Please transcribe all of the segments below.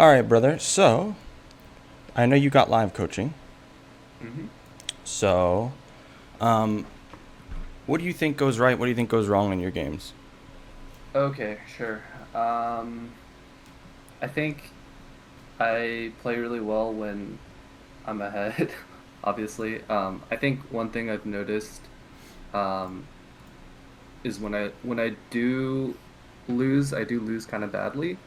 All right, brother. So, I know you got live coaching. hmm So, um, what do you think goes right? What do you think goes wrong in your games? Okay, sure. I think I play really well when I'm ahead, obviously. I think one thing I've noticed um, is when I do lose, I do lose kind of badly.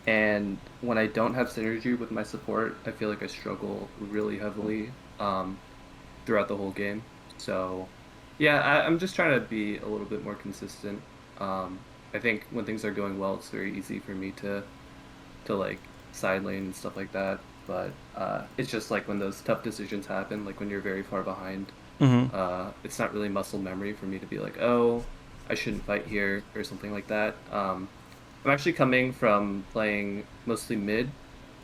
And when I don't have synergy with my support, I feel like I struggle really heavily throughout the whole game. So, yeah, I'm just trying to be a little bit more consistent. I think when things are going well, it's very easy for me to like side lane and stuff like that. But it's just like when those tough decisions happen, like when you're very far behind, Mm-hmm. it's not really muscle memory for me to be like, oh, I shouldn't fight here or something like that. I'm actually coming from playing mostly mid,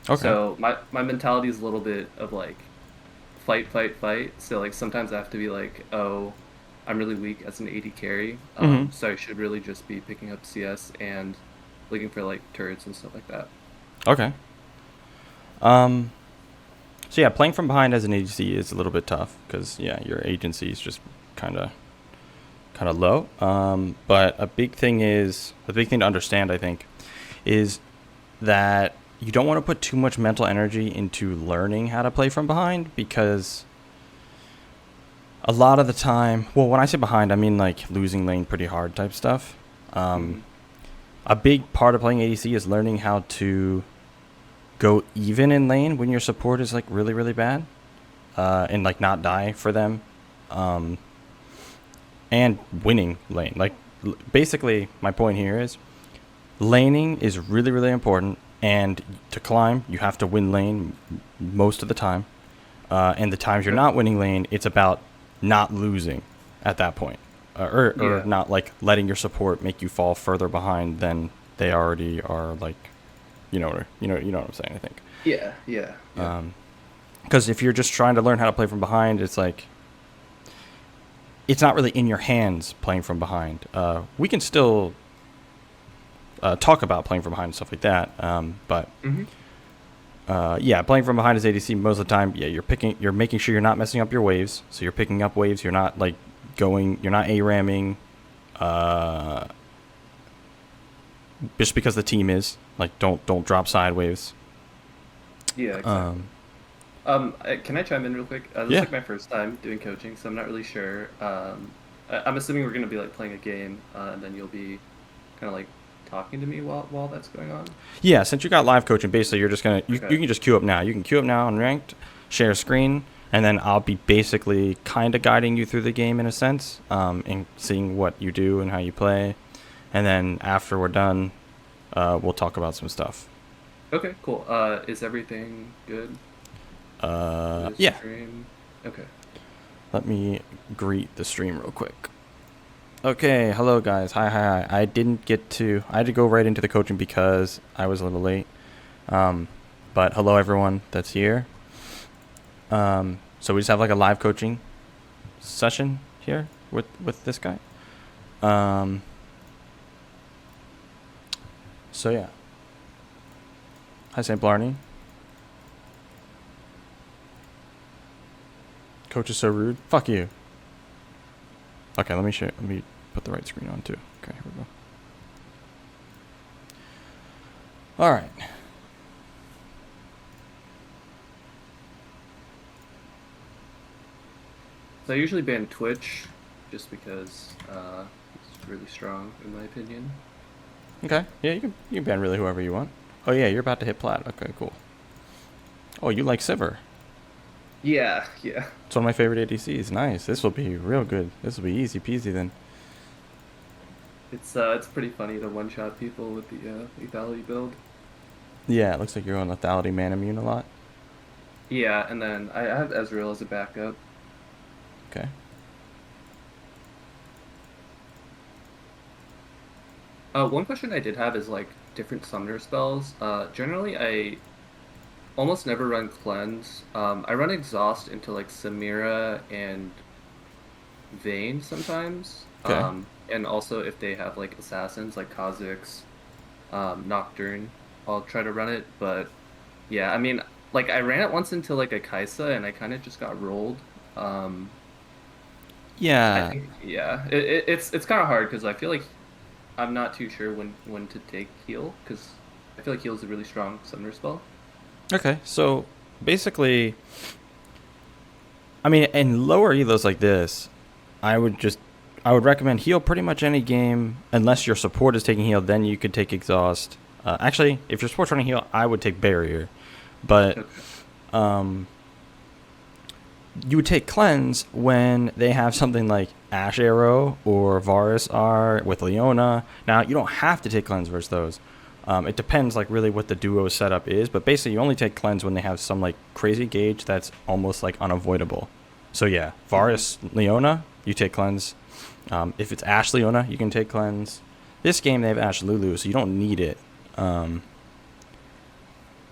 Okay. so my mentality is a little bit of like fight, fight, fight. So like sometimes I have to be like, oh, I'm really weak as an AD carry. Mm-hmm. So I should really just be picking up CS and looking for like turrets and stuff like that. Okay. Um. So yeah, playing from behind as an agency is a little bit tough because yeah, your agency is just kind of kind of low. But a big thing to understand, I think, is that you don't want to put too much mental energy into learning how to play from behind because a lot of the time, well, when I say behind, I mean like losing lane pretty hard type stuff. Um, hmm a big part of playing ADC is learning how to go even in lane when your support is like really, really bad, and like not die for them, um, and winning lane. Like, basically, my point here is laning is really, really important, and to climb, you have to win lane most of the time. And the times you're Okay. not winning lane, it's about not losing at that point, or Yeah. not like letting your support make you fall further behind than they already are. Like, you know what I'm saying. I think Yeah. Yeah. Yeah. because if you're just trying to learn how to play from behind, it's like it's not really in your hands playing from behind. We can still talk about playing from behind and stuff like that, but hmm yeah, playing from behind as ADC most of the time. Yeah, you're making sure you're not messing up your waves. So you're picking up waves. You're not like you're not a ramming, uh, just because the team is like don't drop side waves. Yeah. Exactly. Um, Can I chime in real quick? This is yeah, like my first time doing coaching, so I'm not really sure. I'm assuming we're gonna be like playing a game, and then you'll be kind of like talking to me while that's going on. yeah. Since you got live coaching, basically you're just gonna you Okay. can just queue up now. You can queue up now on ranked, share screen, and then I'll be basically kind of guiding you through the game in a sense, and seeing what you do and how you play, and then after we're done, we'll talk about some stuff. Okay. Cool. Is everything good for this Yeah. stream? Okay. Let me greet the stream real quick. Okay, hello guys. Hi. I didn't get to. I had to go right into the coaching because I was a little late. Um, but hello everyone that's here. So we just have like a live coaching session here with this guy. Um, so yeah. Hi Saint Blarney. Coach is so rude. Fuck you. Okay, let me share. Let me put the right screen on too. Okay, here we go. All right. So I usually ban Twitch just because it's really strong in my opinion. Okay. Yeah, you can ban really whoever you want. Oh yeah, you're about to hit plat. Okay, cool. Oh, you like Sivir? Yeah. Yeah. It's one of my favorite ADCs. Nice. This will be real good. This will be easy peasy then. It's pretty funny to one shot people with the lethality build. Yeah, it looks like you're on lethality man immune a lot. Yeah, and then I have Ezreal as a backup. Okay. One question I did have is like different summoner spells. Generally, I almost never run cleanse. I run exhaust into like Samira and Vayne sometimes. Okay. And also if they have like assassins like Kha'Zix, Nocturne. I'll try to run it. But yeah, I mean, like I ran it once into like a Kaisa, and I kind of just got rolled. Um, I Yeah. think yeah, it's kind of hard because I feel like I'm not too sure when to take heal because I feel like heal is a really strong summoner spell. Okay. So basically, I mean, in lower elos like this, I would just I would recommend heal pretty much any game unless your support is taking heal. Then you could take exhaust. Actually, if your support's running heal, I would take barrier. But Okay. um, you would take cleanse when they have something like Ash Arrow or Varus are with Leona. Now you don't have to take cleanse versus those. It depends like really what the duo setup is, but basically you only take cleanse when they have some like crazy gauge that's almost like unavoidable. So yeah, Hmm. Varus Leona, you take cleanse. If it's Ash Leona, you can take cleanse. This game they have Ash Lulu, so you don't need it. Um,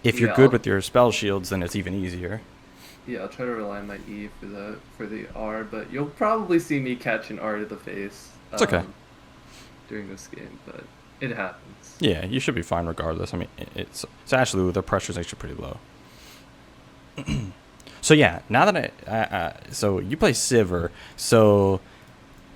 if you're Yeah, good with your spell shields, then it's even easier. I'll try to rely on my E for the R, but you'll probably see me catch an R to the face It's okay. during this game, but it happens. Yeah, you should be fine regardless. I mean, it's Ash Lulu. The pressure's actually pretty low. So yeah, now that so you play Sivir, so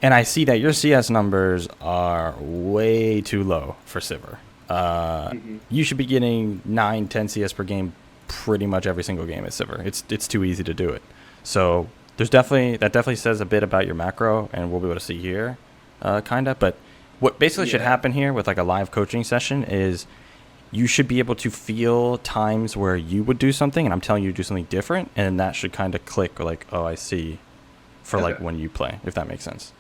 and I see that your CS numbers are way too low for Sivir. Hmm. You should be getting 9, 10 CS per game pretty much every single game at Sivir. It's too easy to do it. So there's definitely says a bit about your macro, and we'll be able to see here, kinda. But what basically should Yeah, happen here with like a live coaching session is you should be able to feel times where you would do something, and I'm telling you to do something different, and that should kind of click like, oh, I see, for like okay. when you play, if that makes sense.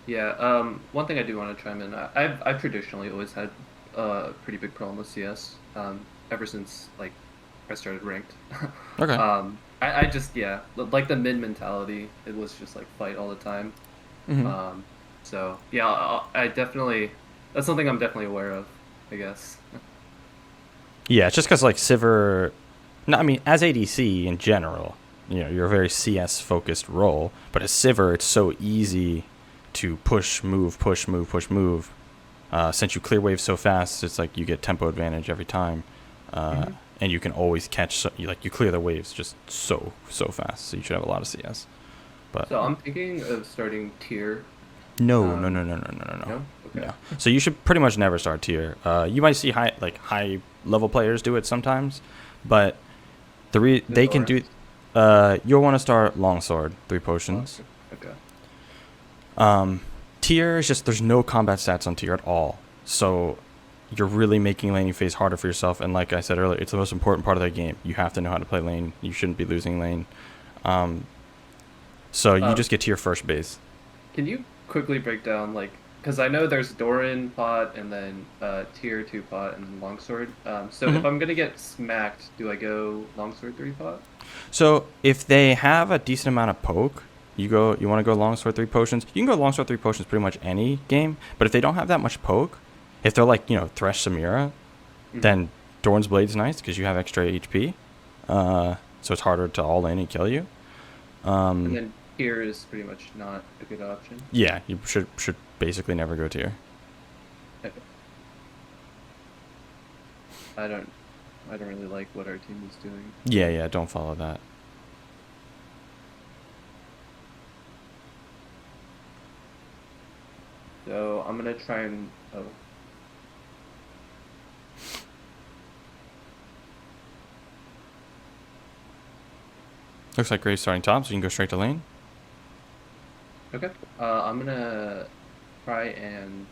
Yeah, one thing I do want to chime in, I've traditionally always had a pretty big problem with CS, ever since like I started ranked. Okay. I just yeah, like the mid mentality, it was just like fight all the time. Hmm. Um, so yeah, I definitely that's something I'm definitely aware of, I guess. Yeah, it's just because like Sivir, no, I mean as ADC in general, you're a very CS focused role, but as Sivir, it's so easy to push, move, push, move, push, move. Since you clear waves so fast, it's like you get tempo advantage every time, uh, Hmm. and you can always catch. You clear the waves just so fast. So you should have a lot of CS. But So I'm thinking of starting tier. no, no, no, Um, no, no, no, no, no, no, okay. no. So you should pretty much never start tier. You might see high level players do it sometimes, but The they can do. Doran's. You'll want to start longsword, 3 potions. Awesome. Okay. Um, Tier is just there's no combat stats on tier at all, so you're really making laning phase harder for yourself. And like I said earlier, it's the most important part of the game. You have to know how to play lane. You shouldn't be losing lane. Um, so you Um, just get to your first base. Can you quickly break down like because I know there's Doran pot and then tier 2 pot and then longsword. So Hmm. if I'm gonna get smacked, do I go longsword 3 pot? So if they have a decent amount of poke, you want to go longsword 3 potions. You can go longsword 3 potions pretty much any game. But if they don't have that much poke, if they're like Thresh Samira, Hmm. then Dorn's Blade's nice because you have extra HP. So it's harder to all in and kill you. And Um, then tier is pretty much not a good option. yeah, you should basically never go tier. Okay. I don't I don't really like what our team is doing. Yeah, yeah, don't follow that. So I'm gonna try and oh Looks like Gray's starting top, so you can go straight to lane. okay. I'm gonna try and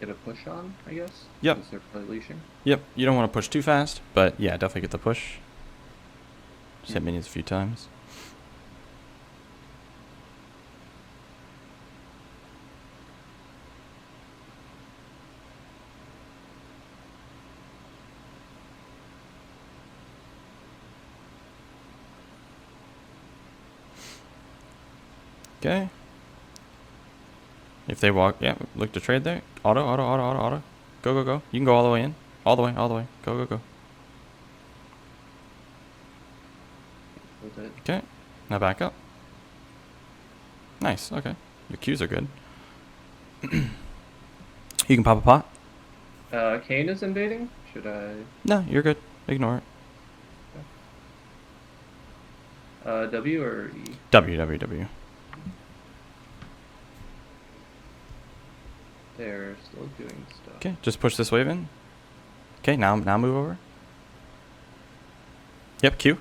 get a push on, I guess, Yep, because they're probably leashing. yep. You don't want to push too fast, but yeah, definitely get the push. Just hit Hmm. minions a few times. Okay. If they walk, yeah, look to trade there. Auto, auto, auto, auto, auto. Go, go, go. You can go all the way in. All the way, all the way. Go, go, go. A little bit. Okay. Now back up. Nice. Okay. Your Qs are good. You can pop a pot. Kane is invading. Should I? No, you're good. Ignore it. W or E? W, W, W. They're still doing stuff. Okay, just push this wave in. Okay, now move over. Yep, Q.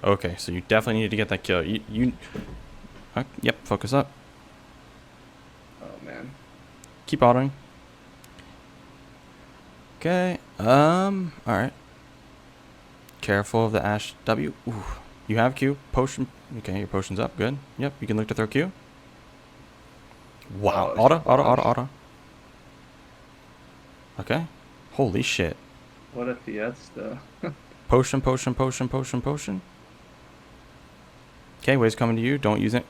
Okay, so you definitely need to get that kill. Yep, focus up. Oh man. Keep autoing. Okay, alright. Careful of the Ash W. Ooh, you have Q. Potion. Okay, your potion's up. Good. Yep, you can look to throw Q. Wow. Oh, Auto. Okay. Holy shit. What a fiesta. Potion. Okay, wave's coming to you. Don't use it.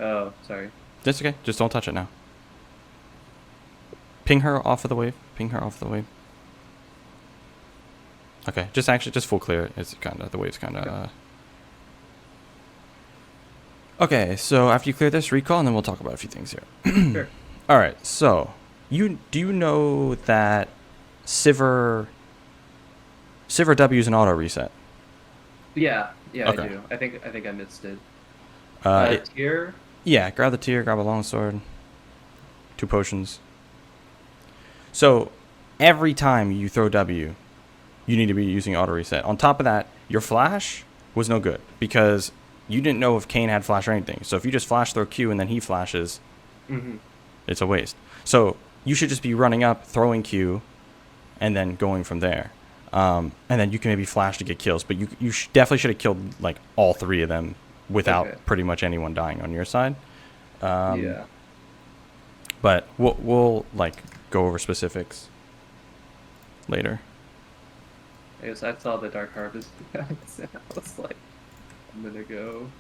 Oh, sorry. That's okay. Just don't touch it now. Ping her off of the wave. Okay, just full clear. It's the wave's Okay, so after you clear this, recall, and then we'll talk about a few things here. Sure. All right, so do you know that Sivir W is an auto reset? Yeah, Okay. I do. I think I missed it. It- Tier. Yeah, grab the tier, grab a longsword, 2 potions. So every time you throw W, you need to be using auto reset. On top of that, your flash was no good because you didn't know if Kane had flash or anything. So if you just flash throw Q and then he flashes, Mm-hmm. it's a waste. So you should just be running up, throwing Q, and then going from there. And then you can maybe flash to get kills. But you definitely should have killed like all 3 of them without pretty much anyone dying on your side. Yeah. But we'll like go over specifics later. I guess I saw the Dark Harvest attacks, and I was like, I'm gonna go.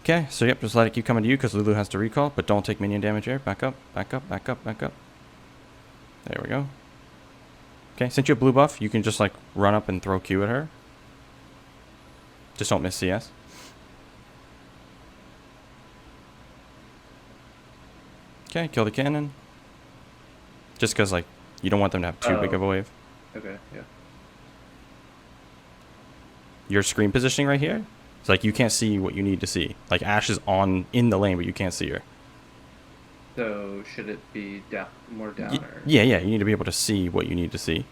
Okay, so yep, just let it keep coming to you because Lulu has to recall, but don't take minion damage here. Back up. There we go. Okay, since you have blue buff, you can just like run up and throw Q at her. Just don't miss CS. Okay, kill the cannon. Just because like you don't want them to have too big of a wave. Okay, yeah. Your screen positioning right here, it's like you can't see what you need to see. Like Ashe is in the lane, but you can't see her. So should it be more down or? Yeah, you need to be able to see what you need to see.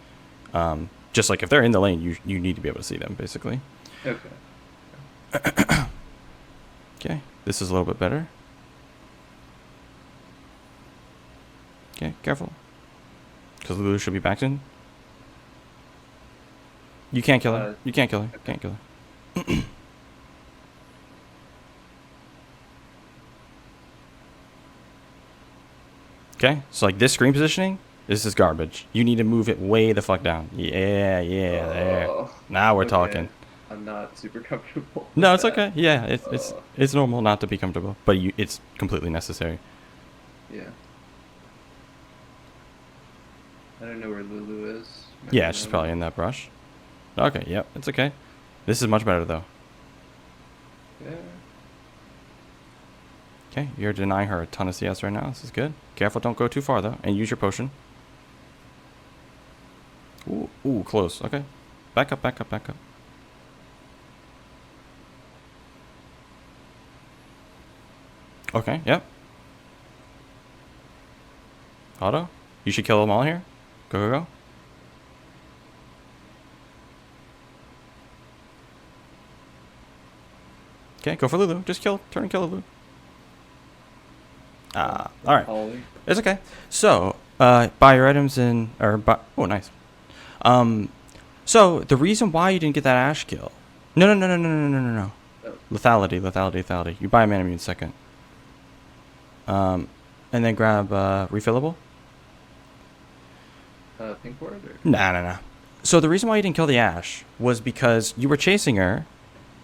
Just like if they're in the lane, you need to be able to see them, basically. Okay. Okay, this is a little bit better. Okay, careful. Because Lulu should be back in. You can't kill her. You can't kill her. Okay. Can't kill her. Okay, so like this screen positioning, this is garbage. You need to move it way the fuck down. Yeah, there. Now we're talking. I'm not super comfortable. No, it's okay. Yeah, it's normal not to be comfortable, but it's completely necessary. Yeah. I don't know where Lulu is. Yeah, she's probably in that brush. Okay, yep, it's okay. This is much better though. Yeah. Okay, you're denying her a ton of CS right now. This is good. Careful, don't go too far though, and use your potion. Ooh, close. Okay, back up. Okay, yep. Auto. You should kill them all here. Go. Okay, go for Lulu. Just turn and kill Lulu. Alright. It's okay. So, buy your items oh, nice. So, the reason why you didn't get that Ashe kill. No. Oh. Lethality. You buy a mana immune second. And then grab, refillable. Pink ward or? Nah. So, the reason why you didn't kill the Ashe was because you were chasing her,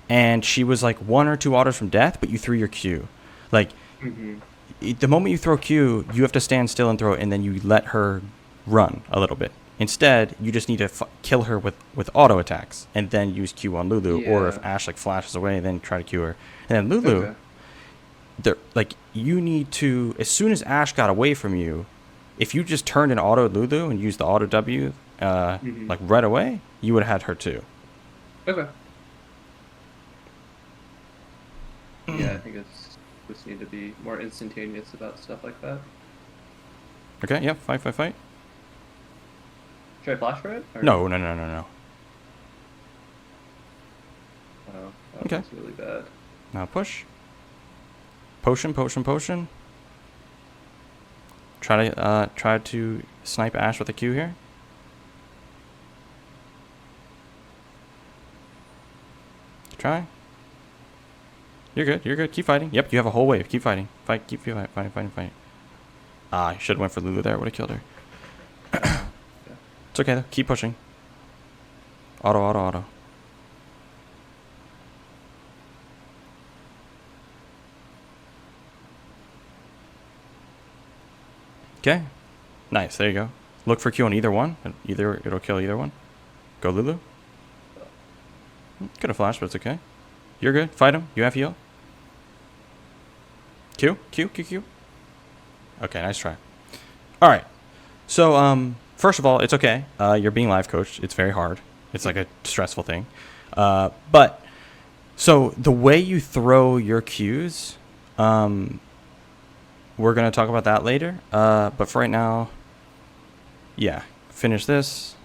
and she was like 1 or 2 autos from death, but you threw your Q. Like, the moment you throw Q, you have to stand still and throw it, and then you let her run a little bit. Instead, you just need to kill her with auto attacks, and then use Q on Lulu. Yeah. Or if Ashe like flashes away, then try to Q her. And then Lulu, like you need to, as soon as Ashe got away from you, if you just turned an auto Lulu and used the auto W like right away, you would have had her too. Okay. Yeah, I think just need to be more instantaneous about stuff like that. Okay, yep, fight. Should I flash for it? Or? No. Oh, Okay. that's really bad. Now push. Potion. Try to snipe Ashe with a Q here. Try. You're good. Keep fighting. Yep, you have a whole wave. Keep fighting. Keep fighting. Ah, I should have went for Lulu there. Would have killed her. Yeah. It's okay though. Keep pushing. Auto. Okay. Nice. There you go. Look for Q on either one. It'll kill either one. Go Lulu. Could have flashed, but it's okay. You're good. Fight him. You have heal. Q. Okay, nice try. All right. So, first of all, it's okay. You're being live coached. It's very hard. It's like a stressful thing. But so the way you throw your Qs, we're gonna talk about that later. But for right now, yeah, finish this,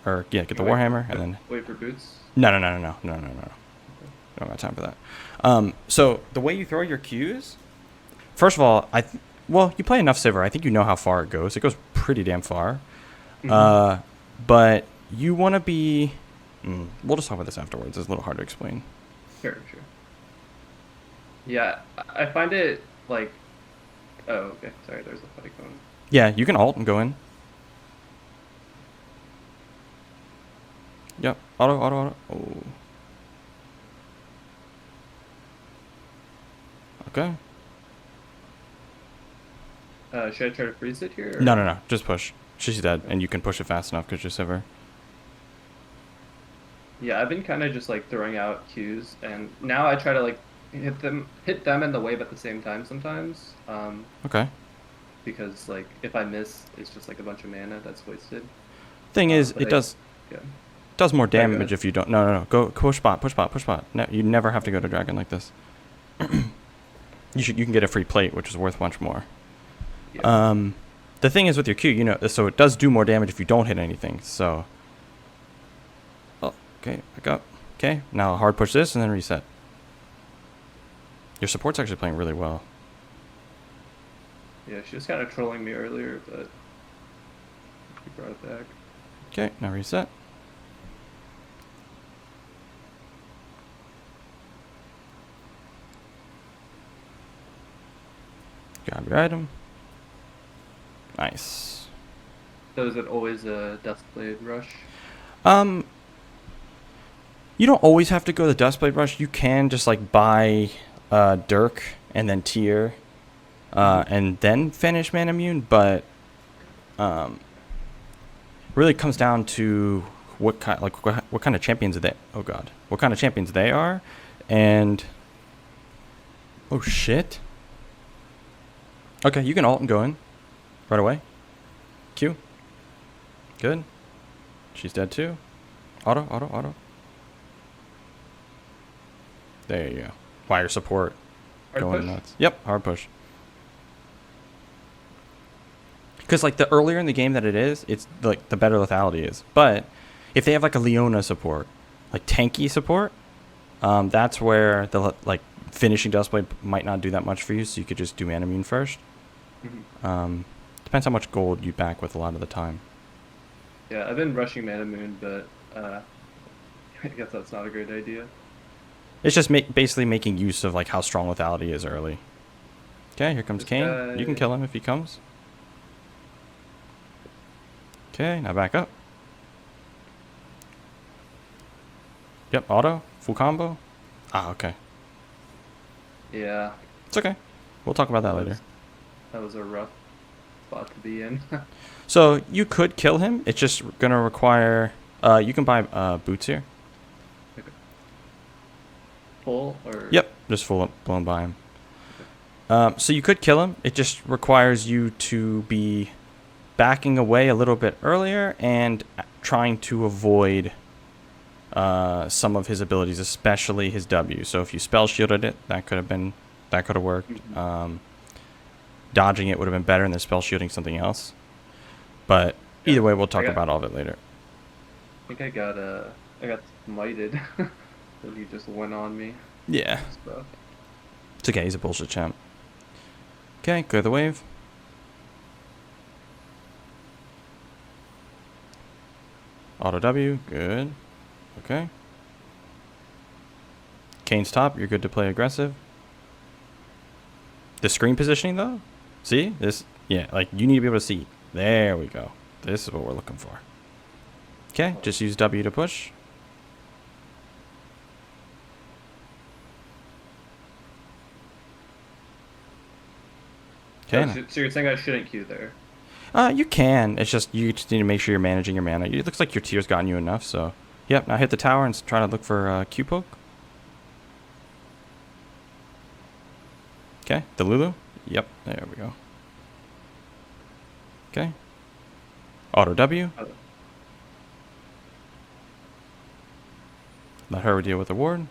or yeah, get the Warhammer, and then wait for boots. No. Don't got time for that. So the way you throw your Qs, first of all, you play enough Sivir. I think you know how far it goes. It goes pretty damn far. But you want to be. We'll just talk about this afterwards. It's a little hard to explain. Sure. Yeah, I find it like. Oh, okay. Sorry, there's a fight going. Yeah, you can ult and go in. Yep, auto. Oh. Okay. Should I try to freeze it here? Or? No. Just push. She's dead, and you can push it fast enough because you're Sivir. Yeah, I've been kind of just like throwing out Qs, and now I try to like hit them and the wave at the same time sometimes. Okay. Because like if I miss, it's just like a bunch of mana that's wasted. Thing is, it does more damage if you don't. No. Go push bot. No, you never have to go to dragon like this. You can get a free plate, which is worth much more. Yeah. The thing is with your Q, so it does do more damage if you don't hit anything. So. Oh, okay, back up. Okay, now hard push this and then reset. Your support's actually playing really well. Yeah, she was kind of trolling me earlier, but she brought it back. Okay, now reset. Grab your item. Nice. So is it always a Duskblade rush? You don't always have to go the Duskblade rush. You can just like buy Dirk and then tier and then finish Man Immune, but really comes down to what kind of champions they. Oh god, what kind of champions they are, and oh shit. Okay, you can ult and go in right away. Q. Good. She's dead too. Auto. There you go. Fire support. Hard going push? Nuts. Yep, hard push. Because like the earlier in the game that it is, it's like the better lethality is. But if they have like a Leona support, like tanky support, that's where the like finishing Duskblade might not do that much for you. So you could just do Man Immune first. Depends how much gold you back with a lot of the time. Yeah, I've been rushing Man Immune, but I guess that's not a great idea. It's just basically making use of like how strong lethality is early. Okay, here comes Kane. You can kill him if he comes. Okay, now back up. Yep, auto, full combo. Ah, okay. Yeah. It's okay. We'll talk about that later. That was a rough spot to be in. So you could kill him. It's just gonna require. You can buy boots here. Okay. Full or? Yep, just full up, blown by him. So you could kill him. It just requires you to be backing away a little bit earlier and trying to avoid some of his abilities, especially his W. So if you spell shielded it, that could have worked. Mhm. Dodging it would have been better, and then spell shielding something else. But Yeah, either way, we'll I talk got. about all of it later. I think I got smited. And he just went on me. Yeah, So it's okay. He's a bullshit champ. Okay, clear the wave. Auto W, good. Okay. Kane's top, you're good to play aggressive. The screen positioning though, see this? Yeah, like you need to be able to see. There we go. This is what we're looking for. Okay, just use W to push. oh, Okay. so you're saying I shouldn't queue there? You can. It's just you just need to make sure you're managing your mana. It looks like your tier's gotten you enough, so yep. Now hit the tower and try to look for Q poke. Okay, the Lulu. Yep, there we go. Okay. Auto W. Oh, Let her deal with the ward.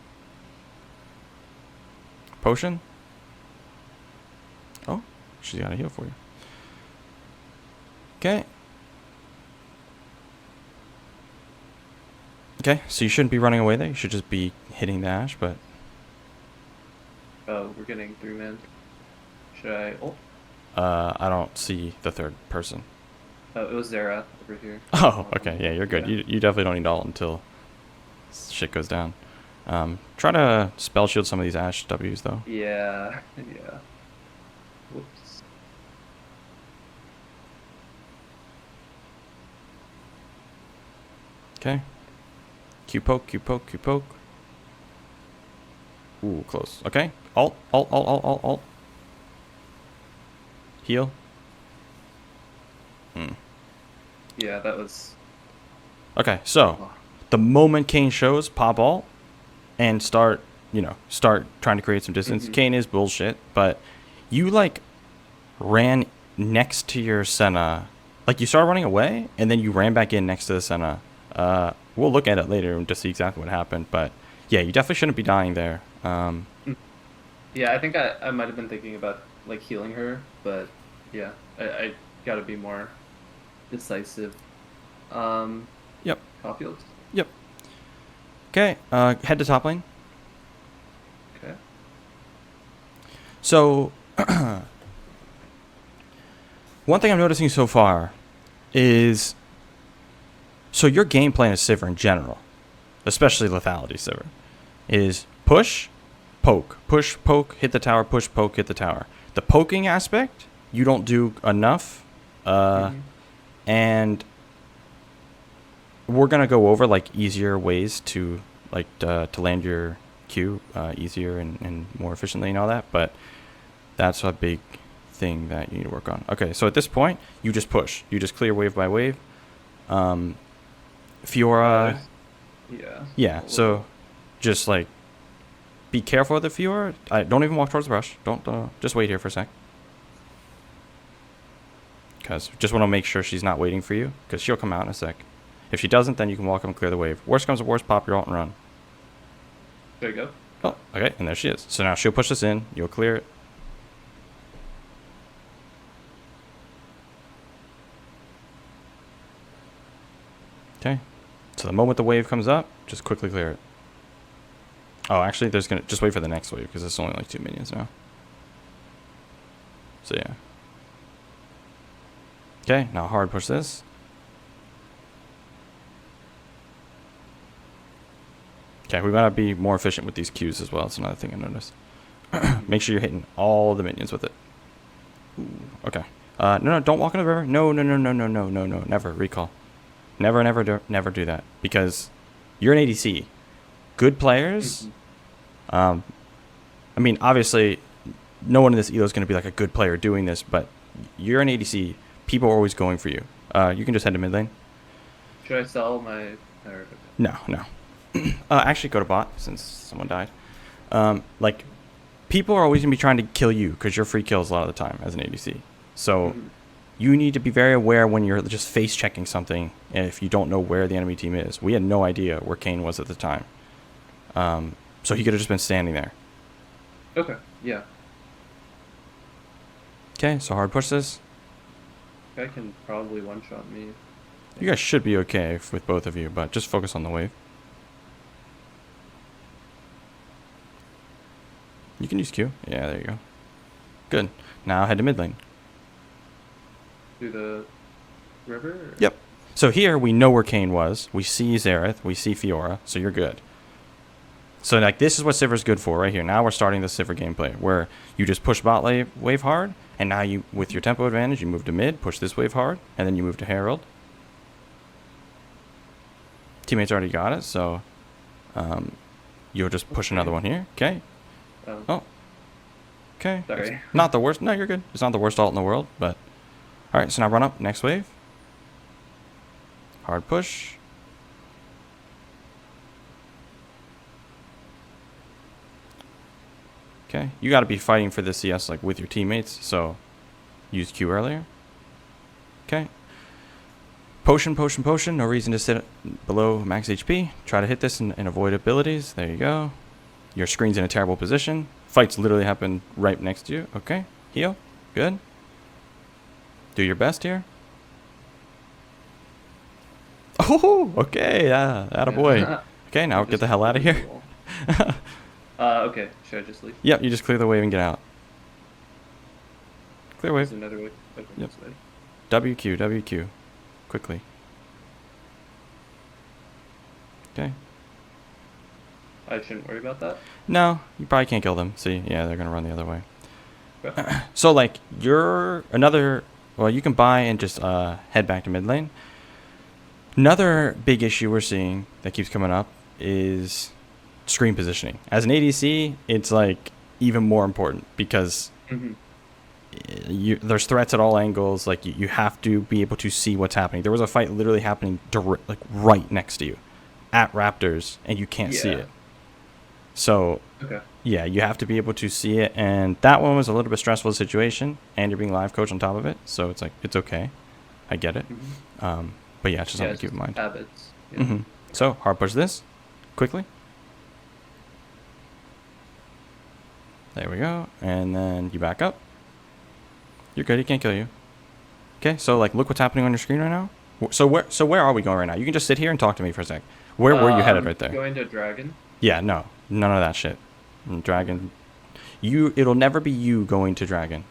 Potion. Oh, she's got a heal for you. Okay. Okay, so you shouldn't be running away there. You should just be hitting the Ash, but oh, we're getting 3-man. Should I? Oh, I don't see the third person. oh, it was Zera over here. Oh, okay. Yeah, you're good. Yeah. You definitely don't need ult until shit goes down. Try to spell shield some of these Ash Ws, though. Yeah, yeah. Whoops. Okay. Q poke, Q poke, Q poke. Ooh, close. Okay. Alt, alt, alt, alt, alt, alt. Heal. Yeah, that was. Okay, so Oh, the moment Kane shows, pop alt and start trying to create some distance. Mhm. Kane is bullshit, but you like ran next to your Senna. Like you started running away and then you ran back in next to the Senna. We'll look at it later to see exactly what happened, but yeah, you definitely shouldn't be dying there. yeah, I think I might have been thinking about like healing her, but yeah, I gotta be more decisive. Yep. Caulfield. Yep. Okay, head to top lane. Okay. So, one thing I'm noticing so far is, so your game plan is Sivir in general, especially lethality Sivir, is push, poke, push, poke, hit the tower, push, poke, hit the tower. The poking aspect, you don't do enough, Mhm. and we're gonna go over like easier ways to to land your Q easier and more efficiently and all that, but that's a big thing that you need to work on. Okay, so at this point, you just push. You just clear wave by wave. Fiora, Yeah. yeah. So just like be careful with the Fiora. Don't even walk towards the brush. Don't just wait here for a sec. Because just want to make sure she's not waiting for you, because she'll come out in a sec. If she doesn't, then you can walk up and clear the wave. Worst comes to worst, pop your ult and run. There you go. Oh, okay, and there she is. So now she'll push this in. You'll clear it. Okay. So the moment the wave comes up, just quickly clear it. Oh, actually, there's gonna just wait for the next wave because it's only like 2 minions now. So yeah. Okay, now hard push this. Okay, we gotta be more efficient with these Qs as well. That's another thing I noticed. Make sure you're hitting all the minions with it. Ooh, okay. No, don't walk in the river. No, never. Recall. Never do that. Because you're an ADC. Good players, Mhm. I mean, obviously, no one in this elo is going to be like a good player doing this, but you're an ADC. People are always going for you. You can just head to mid lane. Should I sell my? Or, No. Actually, go to bot since someone died. Like, people are always going to be trying to kill you because you're free kills a lot of the time as an ADC. So you need to be very aware when you're just face checking something if you don't know where the enemy team is. We had no idea where Kane was at the time. So he could have just been standing there. Okay, yeah. Okay, so hard push this. I can probably one-shot me. You guys should be okay with both of you, but just focus on the wave. You can use Q. Yeah, there you go. Good. Now head to mid lane. Through the river? Or? Yep. So here we know where Kane was. We see Xerath. We see Fiora. So you're good. So like this is what Sivir's good for right here. Now we're starting the Sivir gameplay where you just push bot wave hard, and now you with your tempo advantage you move to mid, push this wave hard, and then you move to Herald. Teammates already got it, so you'll just push another one here. Okay. Oh. Okay. Sorry. It's not the worst. No, you're good. It's not the worst ult in the world, but all right. So now run up next wave. Hard push. Okay, you got to be fighting for this CS like with your teammates, so use Q earlier. Okay. Potion, potion, potion. No reason to sit below max HP. Try to hit this and avoid abilities. There you go. Your screen's in a terrible position. Fights literally happen right next to you. Okay, heal. Good. Do your best here. Oh, okay. Yeah, attaboy. Okay, now get the hell out of here. Okay. Should I just leave? Yep, you just clear the wave and get out. Clear wave. There's another way. Okay, Yep. this way. WQ, WQ. Quickly. Okay. I shouldn't worry about that. No, you probably can't kill them. See, yeah, they're going to run the other way. Okay. So, like, you're another... Well, you can buy and just head back to mid lane. Another big issue we're seeing that keeps coming up is screen positioning. As an ADC, it's like even more important because there's threats at all angles. Like you have to be able to see what's happening. There was a fight literally happening like right next to you at Raptors, and you can't see it. So yeah, you have to be able to see it, and that one was a little bit stressful situation, and you're being live coach on top of it. So it's like it's okay, I get it. But yeah, it's just something to keep in mind. Habits. Yeah. So hard push this quickly. There we go. And then you back up. You're good. He can't kill you. Okay, so like look what's happening on your screen right now. So where are we going right now? You can just sit here and talk to me for a sec. Where were you headed right there? Going to Dragon. Yeah, no. None of that shit. Dragon. It'll never be you going to Dragon.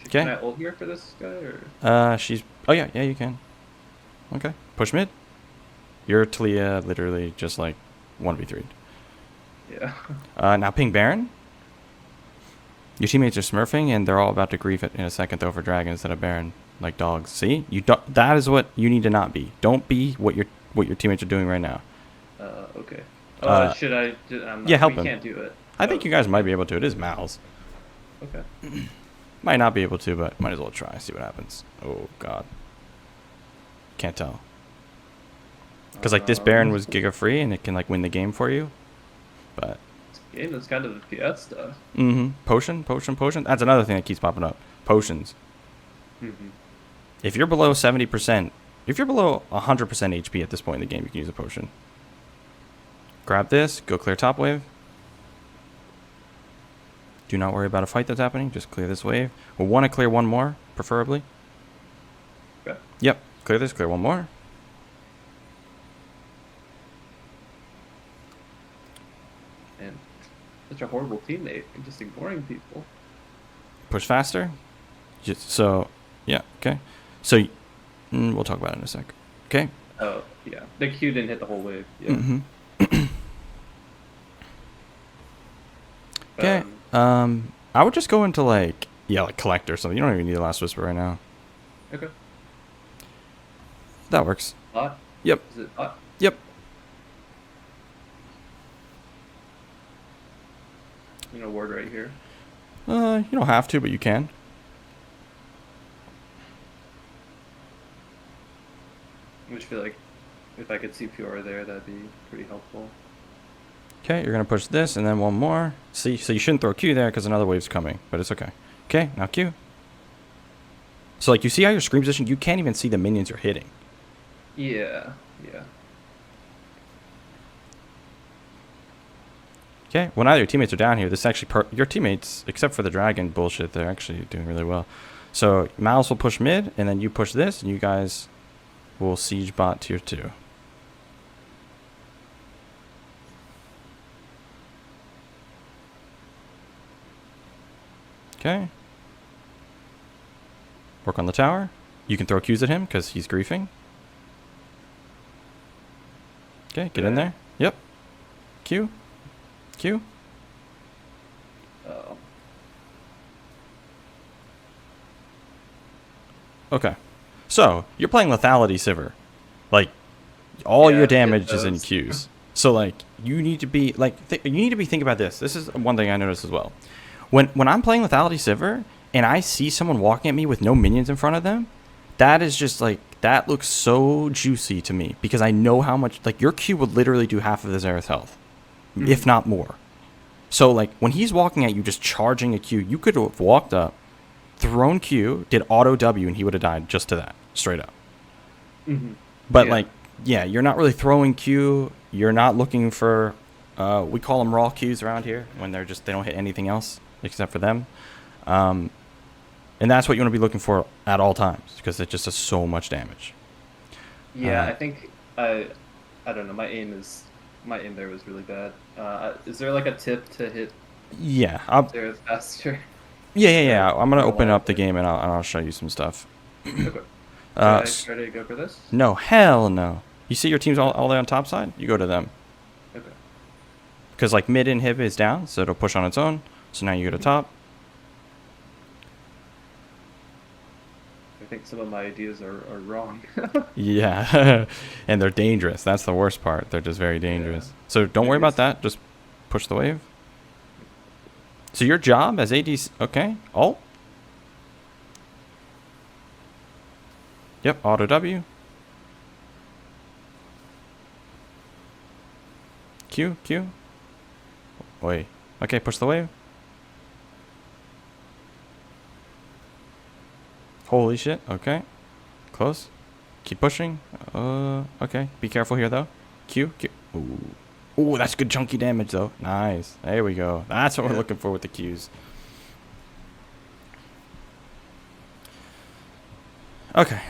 Okay. Can I ult here for this guy or? She's oh yeah, you can. Okay. Push mid. Your Talia literally just like 1v3'd. Yeah. Now ping Baron. Your teammates are smurfing, and they're all about to grief it in a second though for Dragon instead of Baron, like dogs. See, that is what you need to not be. Don't be what your teammates are doing right now. Okay. Should I? Yeah, help him. We can't do it. I think you guys might be able to. It is Mal's. Okay. Might not be able to, but might as well try. See what happens. Oh God. Can't tell. Because like this Baron was Giga free, and it can like win the game for you. But. Game is kind of a fiesta. Potion. That's another thing that keeps popping up. Potions. If you're below 70%, if you're below 100% HP at this point in the game, you can use a potion. Grab this. Go clear top wave. Do not worry about a fight that's happening. Just clear this wave. We'll want to clear one more, preferably. Okay. Yep. Clear this. Clear one more. Man, such a horrible teammate. I'm just ignoring people. Push faster. Yeah. Okay. So, we'll talk about it in a sec. Okay. Oh, yeah. The Q didn't hit the whole wave. Yeah. Okay. I would just go into like collect or something. You don't even need the last whisper right now. Okay. That works. Bot? Yep. Is it bot? Yep. I'm gonna ward right here. You don't have to, but you can. I just feel like if I could see Fiora there, that'd be pretty helpful. Okay, you're going to push this and then one more. See, so you shouldn't throw Q there because another wave's coming, but it's okay. Okay, now Q. So, like, you see how your screen position, you can't even see the minions you're hitting. Yeah, yeah. Okay, well, now your teammates are down here. This is actually, your teammates, except for the dragon bullshit, they're actually doing really well. So, Mouse will push mid, and then you push this, and you guys will siege bot tier 2. Okay. Work on the tower. You can throw Qs at him because he's griefing. Okay, get in there. Yep. Q. Q. Oh. Okay. So, you're playing lethality Sivir. Like, all Yeah, your it damage is in does. Qs. So, like, you need to be, like, you need to be thinking about this. This is one thing I noticed as well. When I'm playing lethality Sivir, and I see someone walking at me with no minions in front of them, that is just, like, that looks so juicy to me. Because I know how much, like, your Q would literally do half of the Xerath health. If not more. So, like, when he's walking at you just charging a Q, you could have walked up, thrown Q, did auto W, and he would have died just to that, straight up. But, Yeah. like, yeah, you're not really throwing Q. You're not looking for, we call them raw Qs around here, when they don't hit anything else except for them. And that's what you want to be looking for at all times, because it just does so much damage. Yeah, I think I don't know. My aim there was really bad. Is there like a tip to hit Yeah, there faster? yeah. I'm gonna Or open up the like- game and I'll show you some stuff. Okay. Should Uh, I try to go for this? No, hell no. You see your team's all the way on top side? You go to them. Okay. Because, like, mid inhib is down, so it'll push on its own. So now you go to top. I think some of my ideas are wrong. Yeah. And they're dangerous. That's the worst part. They're just very dangerous. So don't worry about that. Just push the wave. So your job as ADC... Okay. Alt. Yep. Auto W. Q. Q. Wait. Okay. Push the wave. Holy shit. Okay. Close. Keep pushing. Okay. Be careful here, though. Q. Q. Ooh. Ooh, that's good chunky damage, though. Nice. There we go. That's what we're looking for with the Qs. Okay.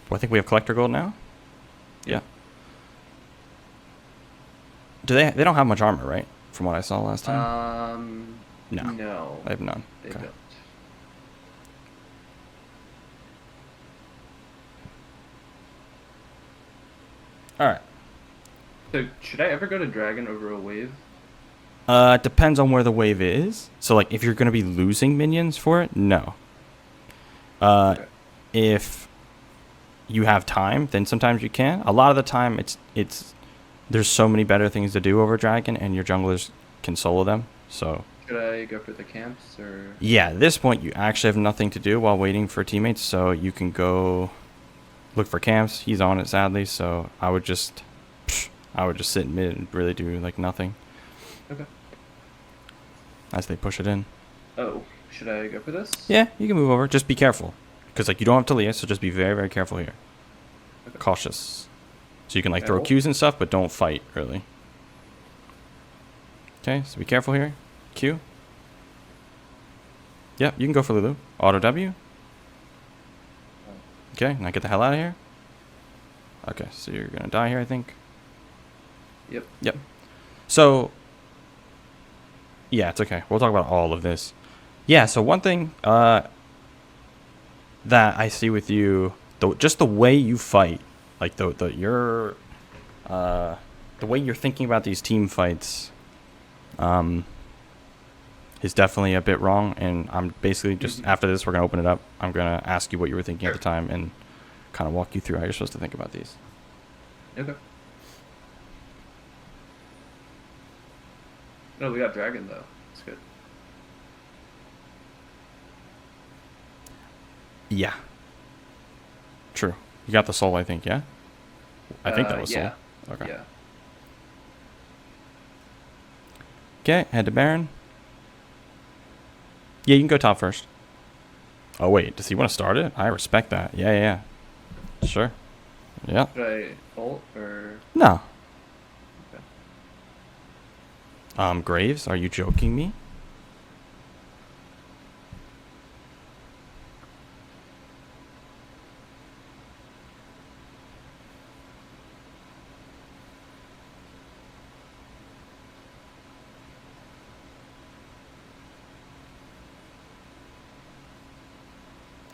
Well, I think we have collector gold now. Yeah. Do they don't have much armor, right? From what I saw last time. No. No. I have none. They Okay. don't. All right. So should I ever go to dragon over a wave? It depends on where the wave is. So, like, if you're going to be losing minions for it, no. Okay. If you have time, then sometimes you can. A lot of the time, it's there's so many better things to do over dragon, and your junglers can solo them. So, Should I go for the camps or? yeah, at this point, you actually have nothing to do while waiting for teammates. So you can go look for camps. He's on it, sadly. So I would just sit mid and really do, like, nothing Okay. as they push it in. Oh, should I go for this? Yeah, you can move over. Just be careful. Because, like, you don't have to leave, so just be very, very careful here. Okay. Cautious. So you can, like, Yeah, throw well- Qs and stuff, but don't fight, really. Okay, so be careful here. Q. Yep, you can go for Lulu. Auto W. Okay, now get the hell out of here. Okay, so you're going to die here, I think. Yep. Yep. So, yeah, it's okay. We'll talk about all of this. Yeah, so one thing that I see with you, just the way you fight, like the way you're thinking about these team fights, is definitely a bit wrong. And I'm basically just, after this, we're gonna open it up. I'm gonna ask you what you were thinking at the time and kind of walk you through how you're supposed to think about these. Okay. No, we got dragon though. It's good. Yeah. True. You got the soul, I think. Yeah. I think that was yeah. soul. Okay. Yeah. Okay, head to Baron. Yeah, you can go top first. Oh, wait. Does he want to start it? I respect that. Yeah, yeah, yeah. Sure. Yeah. Should I ult or? No. Okay. Graves, are you joking me?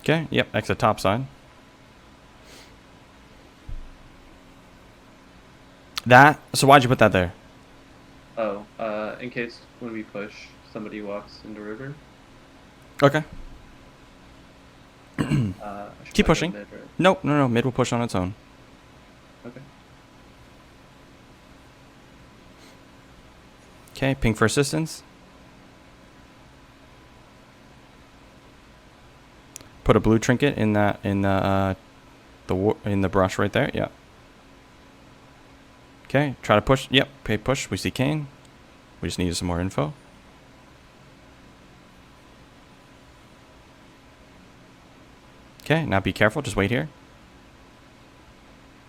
Okay, yep, exit top side. So why'd you put that there? Oh, in case when we push, somebody walks into river. Okay. I should Keep probably go pushing. mid, right? Nope, no, mid will push on its own. Okay. Okay, ping for assistance. Put a blue trinket in that in the brush right there. Yeah. Okay, try to push. Yep, okay, push. We see Kane. We just needed some more info. Okay, now be careful. Just wait here.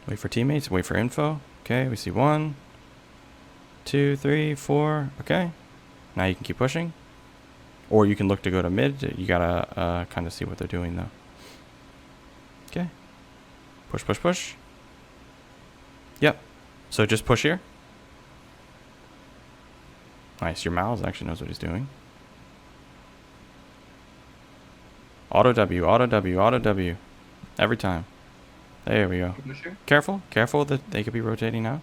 Wait for teammates. Wait for info. Okay, we see 1, 2, 3, 4. Okay. Now you can keep pushing. Or you can look to go to mid. You gotta kind of see what they're doing though. Okay. Push, push, push. Yep. So just push here. Nice. Your mouse actually knows what he's doing. Auto W, auto W, auto W. Every time. There we go. Pusher? Careful. Careful that they could be rotating now.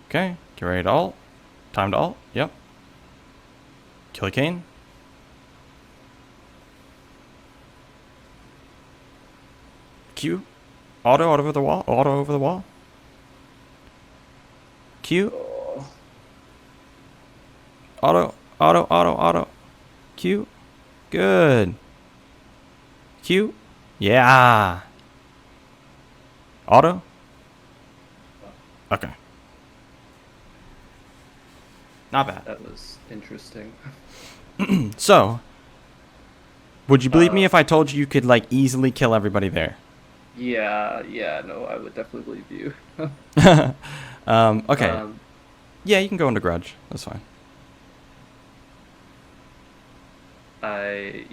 Okay. Get ready to ult. Time to ult. Yep. Kill a Kane. Q. Auto over the wall. Auto over the wall. Q. Oh. Auto. Auto. Auto. Auto. Q. Good. Q. Yeah. Auto. Okay. Not bad. That was interesting. So, would you believe me if I told you could like easily kill everybody there? Yeah, no, I would definitely believe you. Okay. Yeah, you can go into grudge. That's fine. I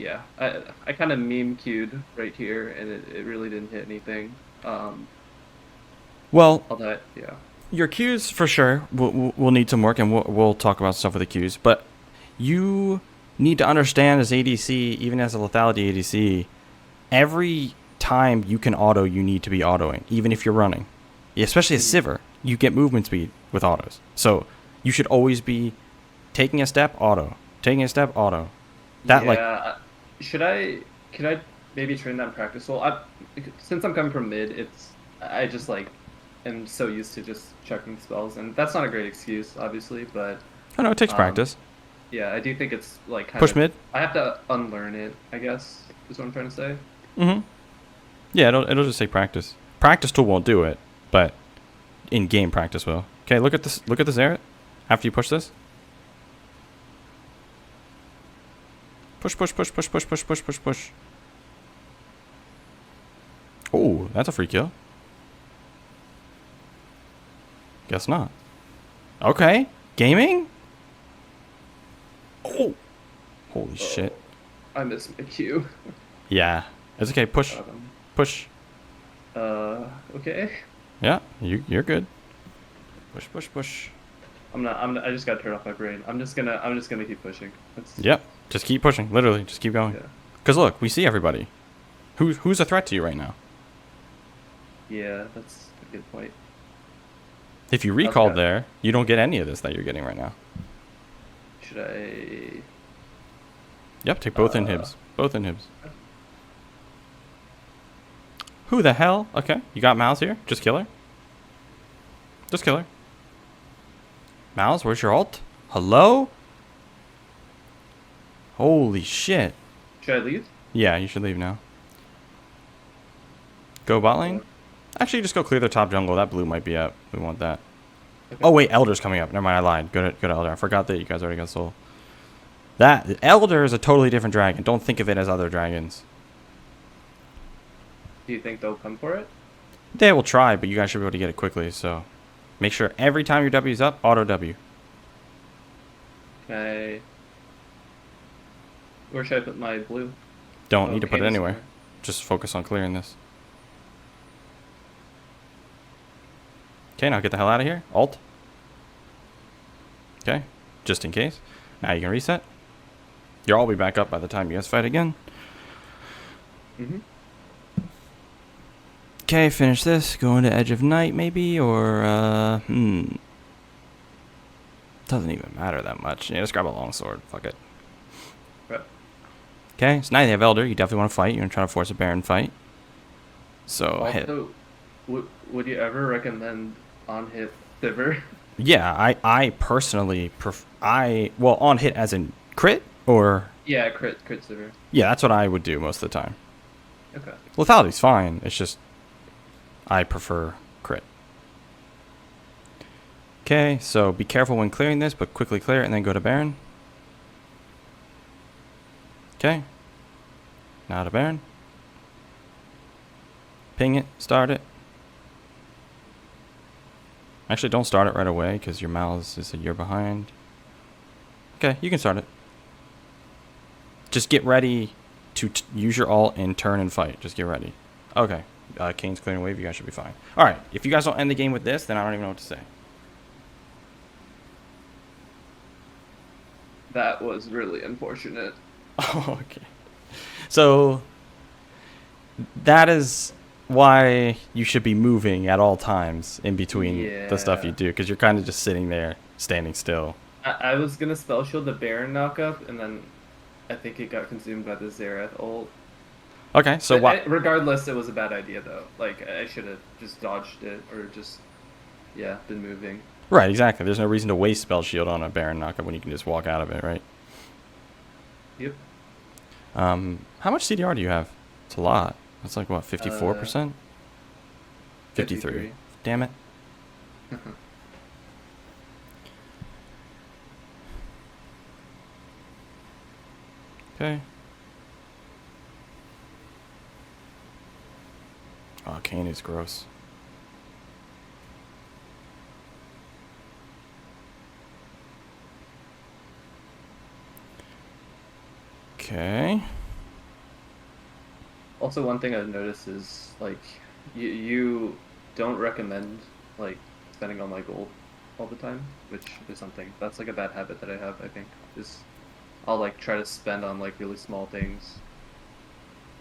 kind of meme queued right here, and it really didn't hit anything. Well, Although, yeah. your Qs for sure will need some work, and we'll talk about stuff with the Qs. But you need to understand as ADC, even as a lethality ADC, every time you can auto, you need to be autoing, even if you're running. Especially as Sivir, you get movement speed with autos. So you should always be taking a step, auto. Taking a step, auto. That Can I maybe train that in practice? Well, since I'm coming from mid, I just like am so used to just checking spells, and that's not a great excuse, obviously, but I know it takes practice. yeah, I do think it's like kind Push of mid. I have to unlearn it, I guess, is what I'm trying to say. Mm-hmm. Yeah, it'll just take practice. Practice tool won't do it, but in-game practice will. Okay, look at this. Look at this area. After you push this. Push, push, push, push, push, push, push, push, push. Oh, that's a free kill. Guess not. Okay. Gaming? Oh. Holy shit. I missed my cue. Yeah. It's okay. Push. Push. Okay. Yeah, you're good. Push, push, push. I just gotta turn off my brain. I'm just gonna keep pushing. Yep. Just keep pushing. Literally, just keep going. Yeah. Because look, we see everybody. Who's a threat to you right now? Yeah, that's a good point. If you recalled there, you don't get any of this that you're getting right now. Should I? Yep, take both inhibs. Both inhibs. Who the hell? Okay, you got Mouse here? Just kill her. Just kill her. Mouse, where's your ult? Hello? Holy shit. Should I leave? Yeah, you should leave now. Go bot lane? Actually, just go clear the top jungle. That blue might be up. We want that. Okay. Oh wait, Elder's coming up. Never mind, I lied. Go to Elder. I forgot that you guys already got soul. That Elder is a totally different dragon. Don't think of it as other dragons. Do you think they'll come for it? They will try, but you guys should be able to get it quickly. So make sure every time your W is up, auto W. Okay. Where should I put my blue? Don't need to put it this anywhere. one. Just focus on clearing this. Okay, now get the hell out of here. Alt. Okay, just in case. Now you can reset. You'll all be back up by the time you guys fight again. Mm-hmm. Okay, finish this. Go into Edge of Night, maybe, or doesn't even matter that much. Yeah, just grab a longsword. Fuck it. Right. Okay, so now you have Elder. You definitely want to fight. You're gonna try to force a Baron fight. So hit. Also, would you ever recommend on hit Sivir? Yeah, I personally well, on hit as in crit or Yeah, crit Sivir. yeah, that's what I would do most of the time. Okay. Lethality's fine. It's just I prefer crit. Okay, so be careful when clearing this, but quickly clear it and then go to Baron. Okay. Now to Baron. Ping it, start it. Actually, don't start it right away because your mouse is a year behind. Okay, you can start it. Just get ready to use your ult and turn and fight. Just get ready. Okay. Kane's clearing wave. You guys should be fine. All right. If you guys don't end the game with this, then I don't even know what to say. That was really unfortunate. Oh, okay. So that is why you should be moving at all times in between the stuff you do, because you're kind of just sitting there standing still. I was gonna spell shield the Baron knockup, and then I think it got consumed by the Xerath ult. Okay, so why? Regardless, it was a bad idea though. Like I should have just dodged it or just been moving. Right, exactly. There's no reason to waste spell shield on a Baron knockup when you can just walk out of it, right? Yep. How much CDR do you have? It's a lot. That's like what, 54%? 53. Damn it. Okay. Oh, Kane is gross. Okay. Also, one thing I've noticed is like you don't recommend like spending all my gold all the time, which is something that's like a bad habit that I have. I think is I'll like try to spend on like really small things,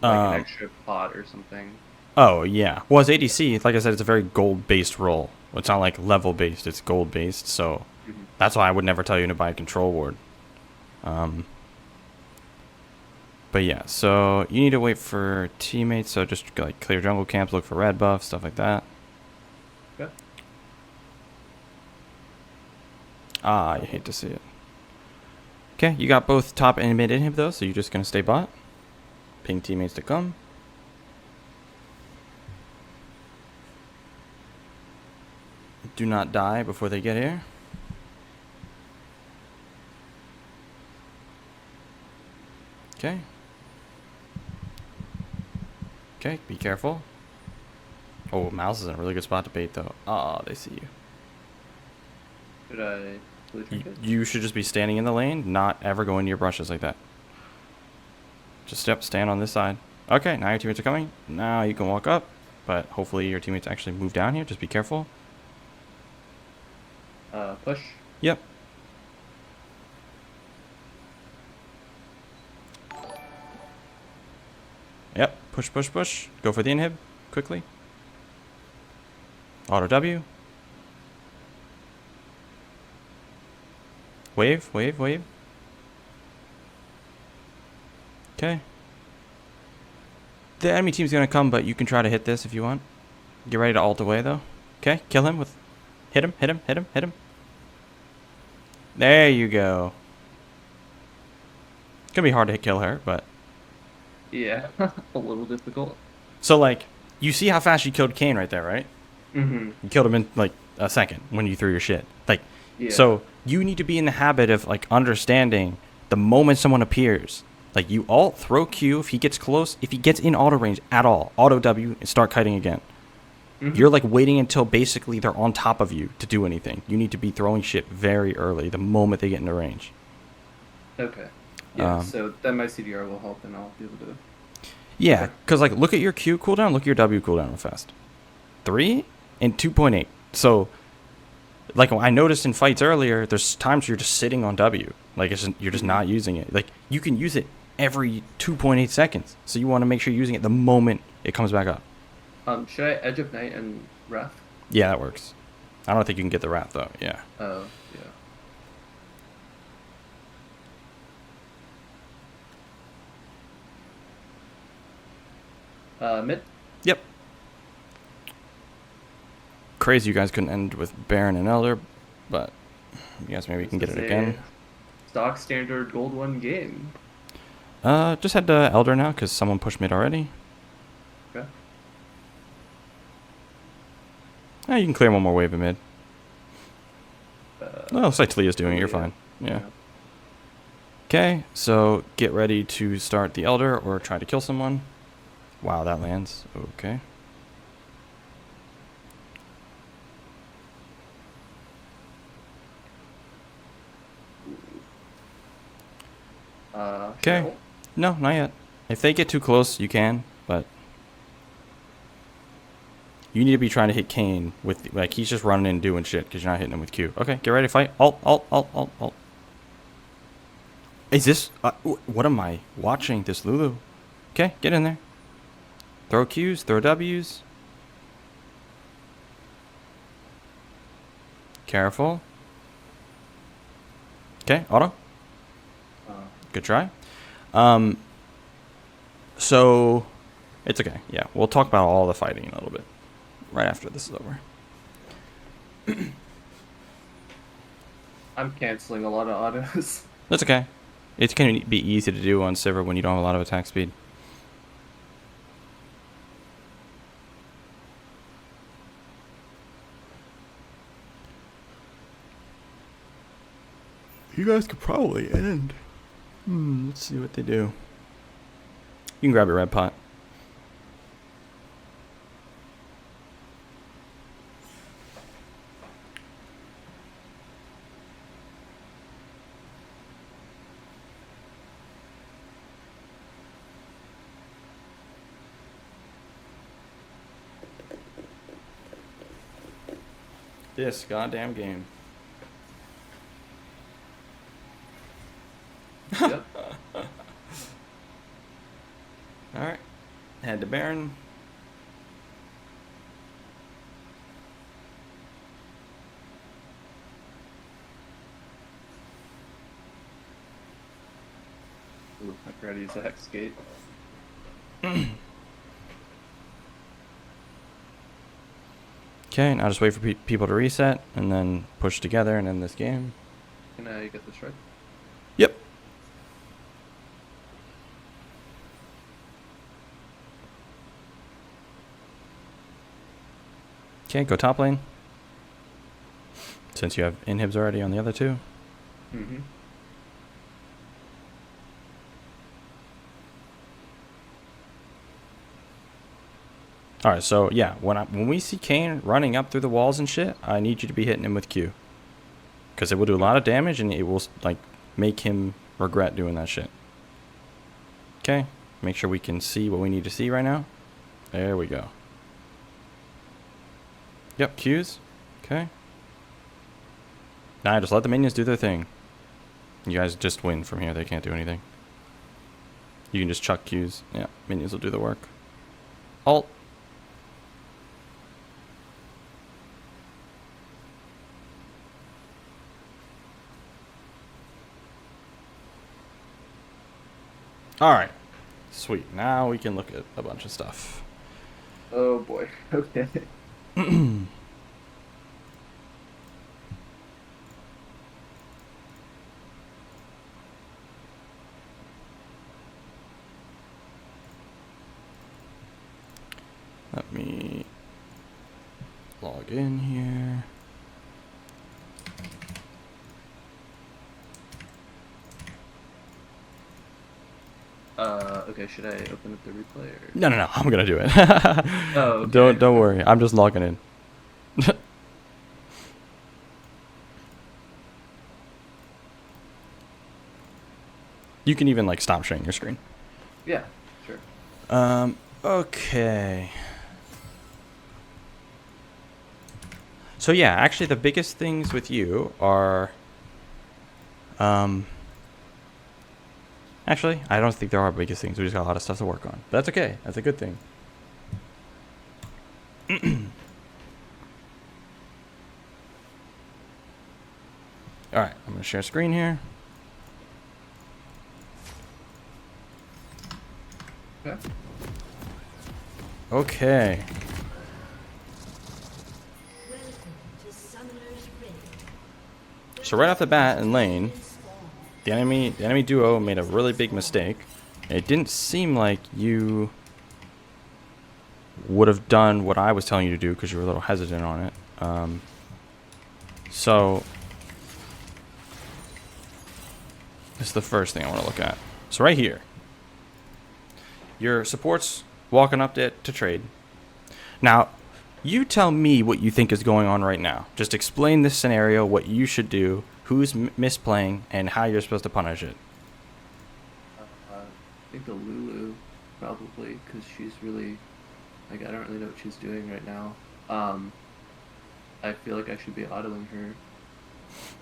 like an extra pot or something. Oh yeah. Well, as ADC, like I said, it's a very gold-based role. It's not like level-based; it's gold-based. So that's why I would never tell you to buy a control ward. But yeah, so you need to wait for teammates. So just like clear jungle camps, look for red buff, stuff like that. Okay. Ah, I hate to see it. Okay, you got both top and mid inhib though, so you're just gonna stay bot. Ping teammates to come. Do not die before they get here. Okay. Okay, be careful. Oh, mouse is in a really good spot to bait though. Ah, they see you. Should I blue trinket? You should just be standing in the lane, not ever go into your brushes like that. Just stand on this side. Okay, now your teammates are coming. Now you can walk up, but hopefully your teammates actually move down here. Just be careful. Push. Yep. Yep. Push, push, push. Go for the inhib quickly. Auto W. Wave, wave, wave. Okay. The enemy team's gonna come, but you can try to hit this if you want. Get ready to ult away though. Okay, kill him with. Hit him, hit him, hit him, hit him. There you go. It's gonna be hard to kill her, but. Yeah, a little difficult. So, like, you see how fast you killed Kane right there, right? Mm-hmm. You killed him in, like, a second when you threw your shit. Like, Yeah. so you need to be in the habit of like understanding the moment someone appears. Like you alt, throw Q if he gets close. If he gets in auto range at all, auto W and start kiting again. You're like waiting until basically they're on top of you to do anything. You need to be throwing shit very early the moment they get into range. Okay. Yeah. So then my CDR will help, and I'll be able to. Yeah, Okay. because like look at your Q cooldown, look at your W cooldown real fast. 3 and 2.8. So like I noticed in fights earlier, there's times you're just sitting on W. Like you're just not using it. Like you can use it every 2.8 seconds. So you want to make sure you're using it the moment it comes back up. Should I Edge of Night and Wrath? Yeah, that works. I don't think you can get the wrath though. Yeah. Oh, yeah. Mid. Yep. Crazy you guys couldn't end with Baron and Elder, but you guys maybe can get it again. Stock standard gold 1 game. Just head to Elder now because someone pushed mid already. Okay. You can clear one more wave of mid. Well, looks like Talia's doing it. You're fine. Yeah. Okay, so get ready to start the Elder or try to kill someone. Wow, that lands. Okay. Okay. No, not yet. If they get too close, you can, but you need to be trying to hit Kane with, like, he's just running and doing shit because you're not hitting him with Q. Okay, get ready to fight. Alt, alt, alt, alt, alt. Is this, what am I watching? This Lulu? Okay, get in there. Throw Qs, throw Ws. Careful. Okay, auto. Good try. So, it's okay. Yeah, we'll talk about all the fighting in a little bit. Right after this is over. I'm canceling a lot of autos. That's okay. It's going to be easy to do on Sivir when you don't have a lot of attack speed. You guys could probably end. Let's see what they do. You can grab your red pot. This goddamn game. Yep. Alright. Head to Baron. Ooh, I forgot to use the Hex Gate. Okay, now just wait for people to reset and then push together and end this game. Can I get this right? Yep. Okay, go top lane. Since you have inhibs already on the other two. Mm-hmm. Alright, so yeah, when we see Kane running up through the walls and shit, I need you to be hitting him with Q. Because it will do a lot of damage and it will like make him regret doing that shit. Okay, make sure we can see what we need to see right now. There we go. Yep, Qs. Okay. Now just let the minions do their thing. You guys just win from here. They can't do anything. You can just chuck Qs. Yeah, minions will do the work. Alt. Alright. Sweet. Now we can look at a bunch of stuff. Oh boy. Okay. Let me log in here. Okay, should I open up the replay or? No. I'm gonna do it. Oh, okay. Don't worry. I'm just logging in. You can even like stop sharing your screen. Yeah, sure. Okay. So yeah, actually the biggest things with you are actually, I don't think there are biggest things. We just got a lot of stuff to work on. But that's okay. That's a good thing. All right, I'm going to share screen here. Okay. Okay. So right off the bat in lane, the enemy duo made a really big mistake. It didn't seem like you would have done what I was telling you to do because you were a little hesitant on it. So this is the first thing I want to look at. So right here, your support's walking up to trade. Now, you tell me what you think is going on right now. Just explain this scenario, what you should do, who's misplaying, and how you're supposed to punish it. I think the Lulu, probably, because she's really, like, I don't really know what she's doing right now. I feel like I should be autoing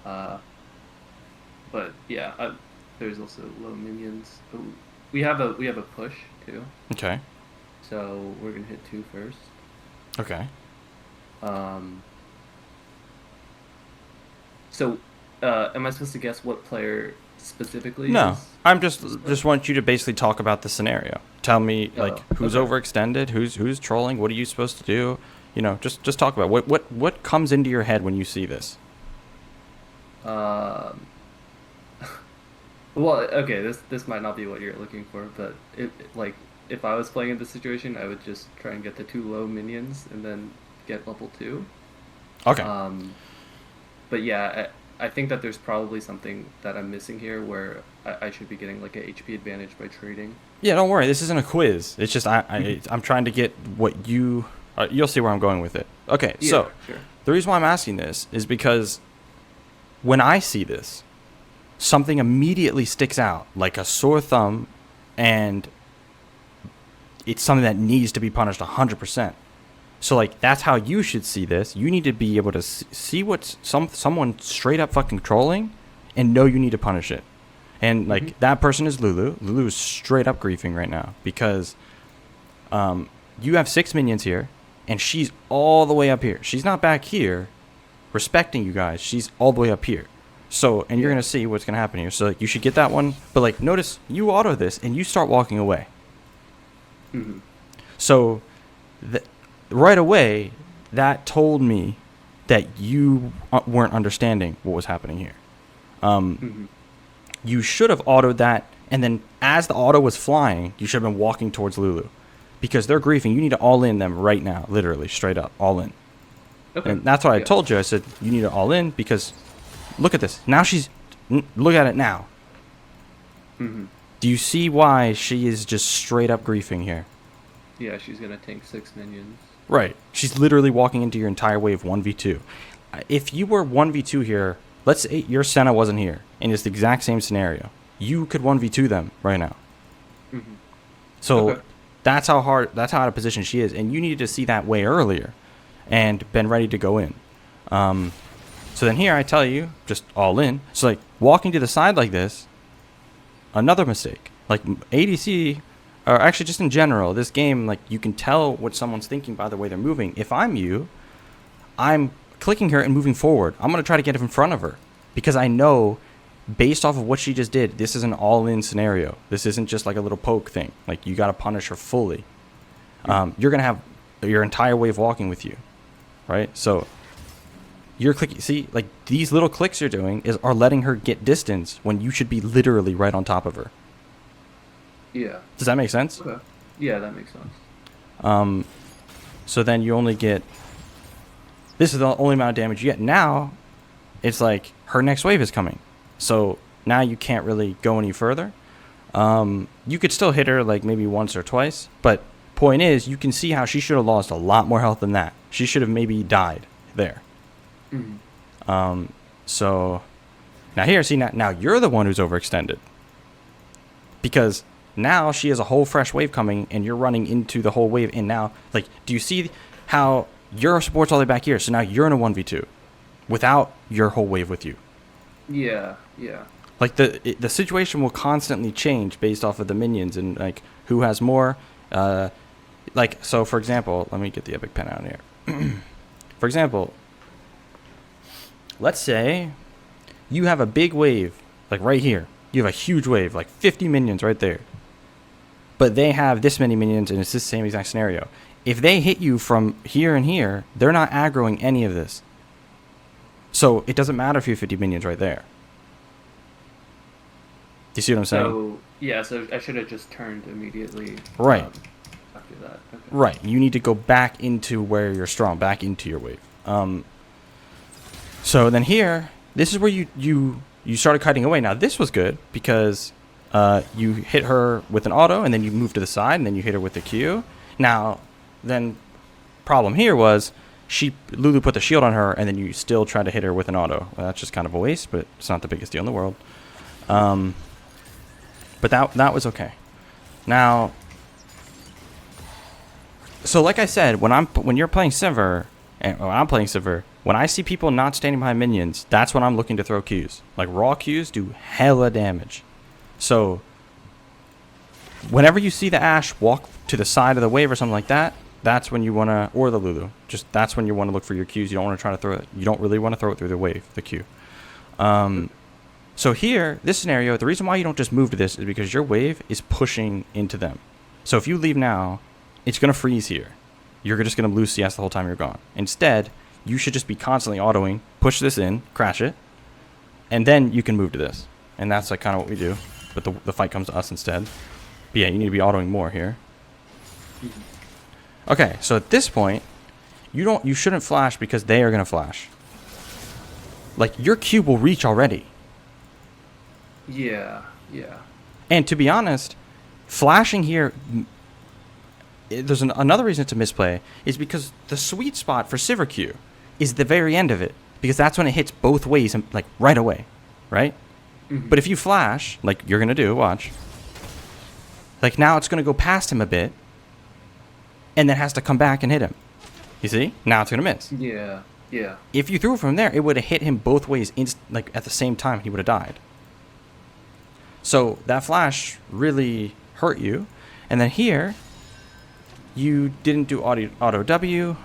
her. But yeah, there's also low minions. Oh, we have a push too. Okay. So we're gonna hit 2 first. Okay. So, am I supposed to guess what player specifically? No, is I'm just want you to basically talk about the scenario. Tell me like who's okay. overextended, who's trolling, what are you supposed to do? You know, just talk about what comes into your head when you see this. Well, okay, this might not be what you're looking for, but like if I was playing in this situation, I would just try and get the 2 low minions and then get level 2. Okay. But yeah, I think that there's probably something that I'm missing here where I should be getting like a HP advantage by trading. Yeah, don't worry. This isn't a quiz. It's just I'm trying to get what you. You'll see where I'm going with it. Okay, Yeah, so sure. the reason why I'm asking this is because when I see this, something immediately sticks out like a sore thumb, and it's something that needs to be punished 100%. So like that's how you should see this. You need to be able to see what's someone straight up fucking trolling, and know you need to punish it. And like that person is Lulu. Lulu is straight up griefing right now because you have 6 minions here, and she's all the way up here. She's not back here, respecting you guys. She's all the way up here. So, and you're gonna see what's gonna happen here. So like, you should get that one. But like, notice you auto this and you start walking away. Mm-hmm. So, right away, that told me that you weren't understanding what was happening here. You should have autoed that, and then as the auto was flying, you should have been walking towards Lulu, because they're griefing. You need to all in them right now, literally, straight up, all in. Okay. And that's what I told you. I said you need to all in because look at this. Now look at it now. Mm-hmm. Do you see why she is just straight up griefing here? Yeah, she's gonna tank 6 minions. Right. She's literally walking into your entire wave 1v2. If you were 1v2 here, let's say your Senna wasn't here, and it's the exact same scenario, you could 1v2 them right now. Mm-hmm. So Okay. that's how out of position she is, and you needed to see that way earlier and been ready to go in. So then here I tell you, just all in. So like walking to the side like this, another mistake. Like ADC, or actually just in general, this game, like you can tell what someone's thinking by the way they're moving. If I'm you, I'm clicking her and moving forward. I'm going to try to get in front of her because I know based off of what she just did, this is an all-in scenario. This isn't just like a little poke thing. Like you got to punish her fully. You're going to have your entire wave walking with you, right? So you're clicking. See, like these little clicks you're doing are letting her get distance when you should be literally right on top of her. Yeah. Does that make sense? Okay. Yeah, that makes sense. So then you only get. This is the only amount of damage you get. Now, it's like her next wave is coming, so now you can't really go any further. You could still hit her like maybe once or twice, but point is, you can see how she should have lost a lot more health than that. She should have maybe died there. Mm-hmm. So now here, see, now you're the one who's overextended, because now she has a whole fresh wave coming, and you're running into the whole wave. And now, like, do you see how your support's all the way back here? So now you're in a 1v2 without your whole wave with you. Yeah. Like the situation will constantly change based off of the minions and like who has more. Like, so for example, let me get the epic pen out here. For example, let's say you have a big wave, like right here. You have a huge wave, like 50 minions right there. But they have this many minions, and it's the same exact scenario. If they hit you from here and here, they're not aggroing any of this. So it doesn't matter if you have 50 minions right there. Do you see what I'm saying? So I should have just turned immediately. Right. After that. Okay. Right. You need to go back into where you're strong, back into your wave. So then here, this is where you started kiting away. Now this was good because you hit her with an auto, and then you move to the side, and then you hit her with the Q. Now, then problem here was Lulu put the shield on her, and then you still try to hit her with an auto. Well, that's just kind of a waste, but it's not the biggest deal in the world. But that was okay. Now, so like I said, when you're playing Sivir, and when I'm playing Sivir, when I see people not standing behind minions, that's when I'm looking to throw Qs. Like raw Qs do hella damage. So whenever you see the Ashe walk to the side of the wave or something like that, that's when you want to, or the Lulu, just that's when you want to look for your Qs. You don't want to try to throw it. You don't really want to throw it through the wave, the Q. So here, this scenario, the reason why you don't just move to this is because your wave is pushing into them. So if you leave now, it's going to freeze here. You're just going to lose CS the whole time you're gone. Instead, you should just be constantly autoing, push this in, crash it, and then you can move to this. And that's like kind of what we do. But the fight comes to us instead. But yeah, you need to be autoing more here. Okay, so at this point, you shouldn't flash because they are going to flash. Like, your Q will reach already. Yeah. And to be honest, flashing here, there's another reason it's a misplay, is because the sweet spot for Sivir Q is the very end of it, because that's when it hits both ways, like right away, right? Mm-hmm. But if you flash, like you're going to do, watch, like now it's going to go past him a bit, and then has to come back and hit him. You see? Now it's going to miss. Yeah. If you threw it from there, it would have hit him both ways, like at the same time, he would have died. So that flash really hurt you. And then here, you didn't do auto W.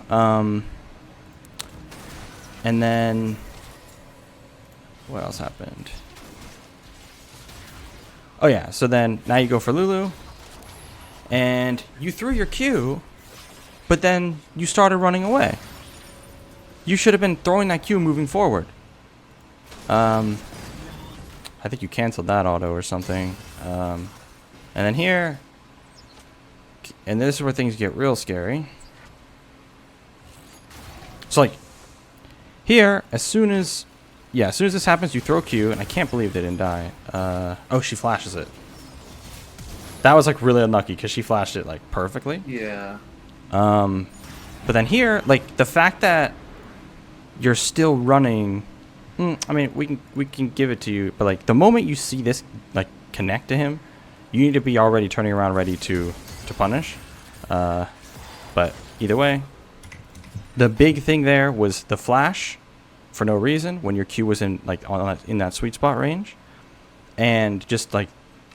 And then, what else happened? Oh yeah, so then now you go for Lulu. And you threw your Q, but then you started running away. You should have been throwing that Q moving forward. I think you canceled that auto or something. And then here, and this is where things get real scary. So like, here, as soon as this happens, you throw Q, and I can't believe they didn't die. Oh, she flashes it. That was like really unlucky because she flashed it like perfectly. Yeah. But then here, like the fact that you're still running, I mean, we can give it to you, but like the moment you see this like connect to him, you need to be already turning around ready to punish. But either way, the big thing there was the flash for no reason when your Q was in like in that sweet spot range, and just like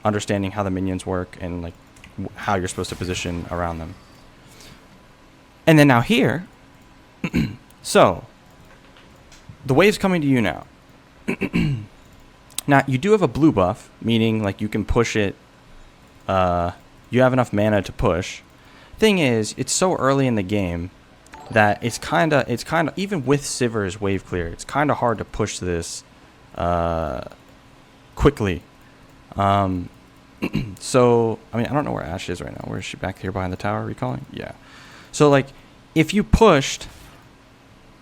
understanding how the minions work and like how you're supposed to position around them. And then now here, so the wave's coming to you now. Now you do have a blue buff, meaning like you can push it. You have enough mana to push. Thing is, it's so early in the game that it's kind of even with Sivir's wave clear, it's kind of hard to push this quickly. So I mean, I don't know where Ashe is right now. Where is she? Back here behind the tower, recalling? Yeah. So like, if you pushed,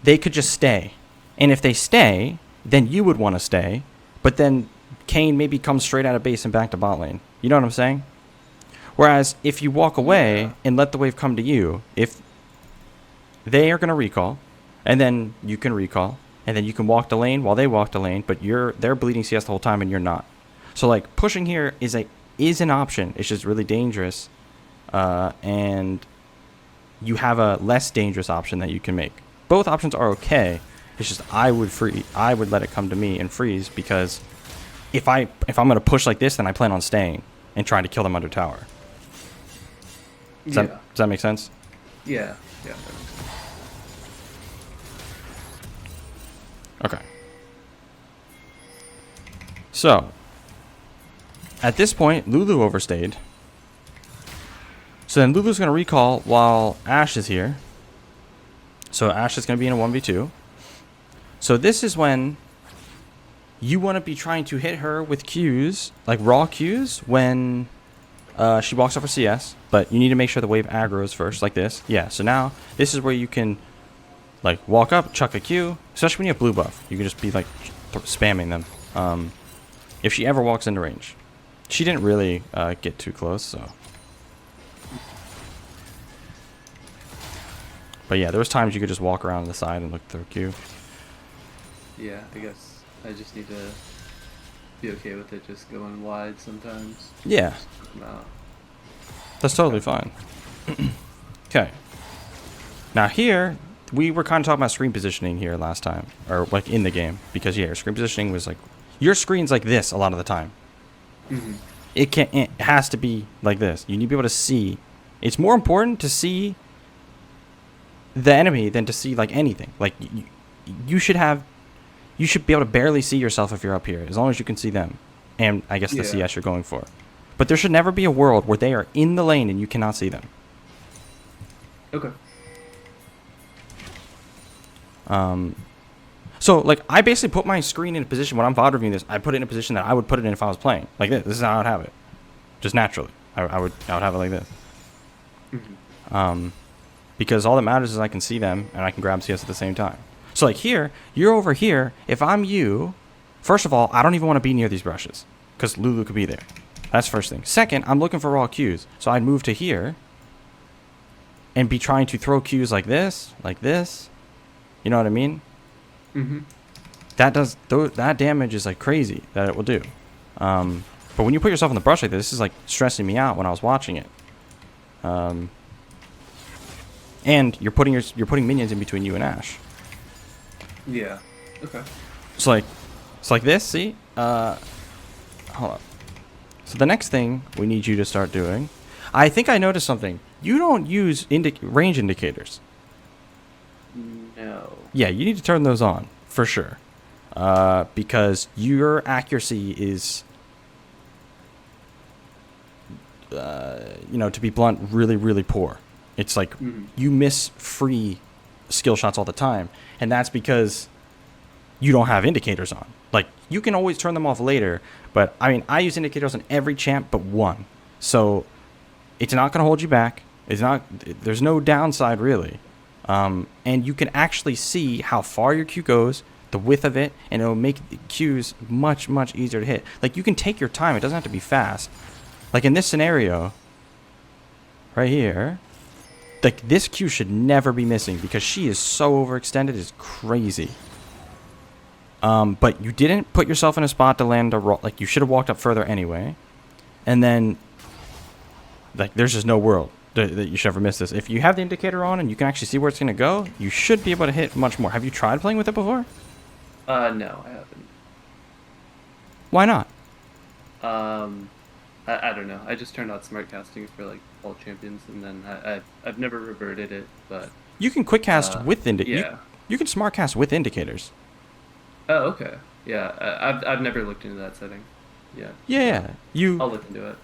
they could just stay, and if they stay, then you would want to stay, but then Kayn maybe comes straight out of base and back to bot lane. You know what I'm saying? Whereas if you walk away Yeah. and let the wave come to you, if they are going to recall, and then you can recall, and then you can walk the lane while they walk the lane, but they're bleeding CS the whole time and you're not. So like pushing here is an option. It's just really dangerous, and you have a less dangerous option that you can make. Both options are okay. It's just I would let it come to me and freeze, because if I'm going to push like this, then I plan on staying and trying to kill them under tower. Does that make sense? Yeah. Yeah. That makes sense. Okay. So, at this point, Lulu overstayed. So then Lulu's going to recall while Ashe is here. So Ashe is going to be in a 1v2. So this is when you want to be trying to hit her with Qs, like raw Qs, when she walks off her CS. But you need to make sure the wave aggroes first, like this. Yeah, so now this is where you can like walk up, chuck a Q, especially when you have blue buff. You can just be like spamming them. If she ever walks into range. She didn't really get too close, so. But yeah, there was times you could just walk around the side and look through Q. Yeah, I guess I just need to be okay with it just going wide sometimes. Yeah, Just put them out. that's totally fine. Okay. Now here, we were kind of talking about screen positioning here last time, or like in the game, because yeah, your screen positioning was like, your screen's like this a lot of the time. Mm-hmm. It has to be like this. You need to be able to see. It's more important to see the enemy than to see like anything. Like you should be able to barely see yourself if you're up here, as long as you can see them, and I guess the Yeah. CS you're going for. But there should never be a world where they are in the lane and you cannot see them. Okay. So like I basically put my screen in a position when I'm VOD reviewing this. I put it in a position that I would put it in if I was playing like this. This is how I would have it, just naturally. I would have it like this. Mm-hmm. Because all that matters is I can see them and I can grab CS at the same time. So like here, you're over here. If I'm you, first of all, I don't even want to be near these brushes because Lulu could be there. That's first thing. Second, I'm looking for raw Qs. So I'd move to here and be trying to throw Qs like this. You know what I mean? Mm-hmm. That damage is like crazy that it will do. But when you put yourself on the brush like this is like stressing me out when I was watching it. And you're putting minions in between you and Ashe. Yeah. Okay. So like, it's like this. See? Hold up. So the next thing we need you to start doing, I think I noticed something. You don't use range indicators. No. Yeah, you need to turn those on for sure, because your accuracy is, to be blunt, really, really poor. It's like you miss free skill shots all the time, and that's because you don't have indicators on. Like, you can always turn them off later, but I mean, I use indicators on every champ but one, so it's not going to hold you back. There's no downside really, and you can actually see how far your Q goes, the width of it, and it'll make the Qs much, much easier to hit. Like, you can take your time. It doesn't have to be fast. Like in this scenario right here, like this Q should never be missing because she is so overextended. It's crazy. But you didn't put yourself in a spot to land like you should have walked up further anyway. And then like there's just no world that you should ever miss this. If you have the indicator on and you can actually see where it's going to go, you should be able to hit much more. Have you tried playing with it before? No, I haven't. Why not? I don't know. I just turned on smart casting for like all champions, and then I've never reverted it, but You can quick cast with yeah. You can smart cast with indicators. Oh, okay. Yeah, I've never looked into that setting. Yeah. Yeah. I'll look into it.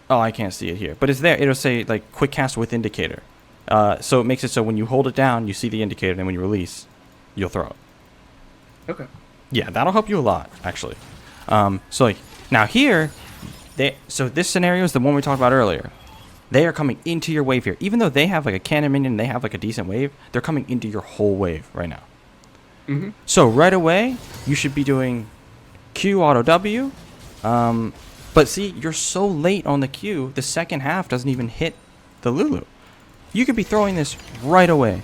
Oh, I can't see it here, but it's there. It'll say like quick cast with indicator. So it makes it so when you hold it down, you see the indicator, and then when you release, you'll throw it. Okay. Yeah, that'll help you a lot, actually. So like now here, so this scenario is the one we talked about earlier. They are coming into your wave here, even though they have like a cannon minion, and they have like a decent wave. They're coming into your whole wave right now. Mm-hmm. So So right away, you should be doing Q auto W, but But see, you're so late on the Q, the second half doesn't even hit the Lulu. You could be throwing this right away.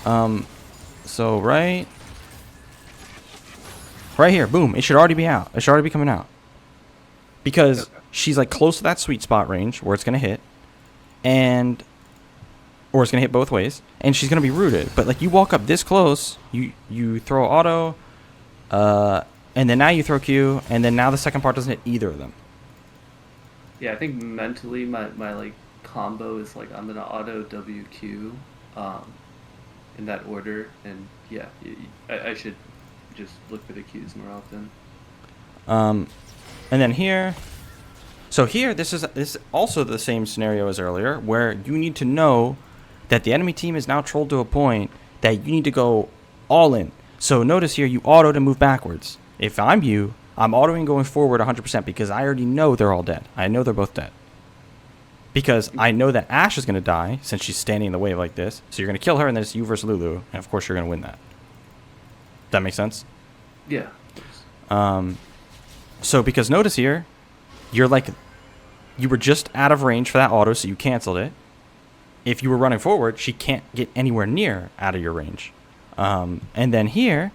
So right here, boom, it should already be out. It should already be coming out. Because she's like close to that sweet spot range where it's going to hit. Or it's going to hit both ways. And she's going to be rooted. But like you walk up this close, you throw auto, and then now you throw Q, and then now the second part doesn't hit either of them. Yeah, I think mentally my like combo is like I'm gonna auto WQ in that order, and yeah, I should just look for the Qs more often. And then here, so here this is also the same scenario as earlier, where you need to know that the enemy team is now trolled to a point that you need to go all in. So notice here you auto to move backwards. If I'm you, I'm autoing going forward 100% because I already know they're all dead. I know they're both dead. Because I know that Ashe is going to die since she's standing in the wave like this. So you're going to kill her, and then it's you versus Lulu. And of course, you're going to win that. That makes sense? Yeah. So because notice here, you were just out of range for that auto, so you canceled it. If you were running forward, she can't get anywhere near out of your range. And then here,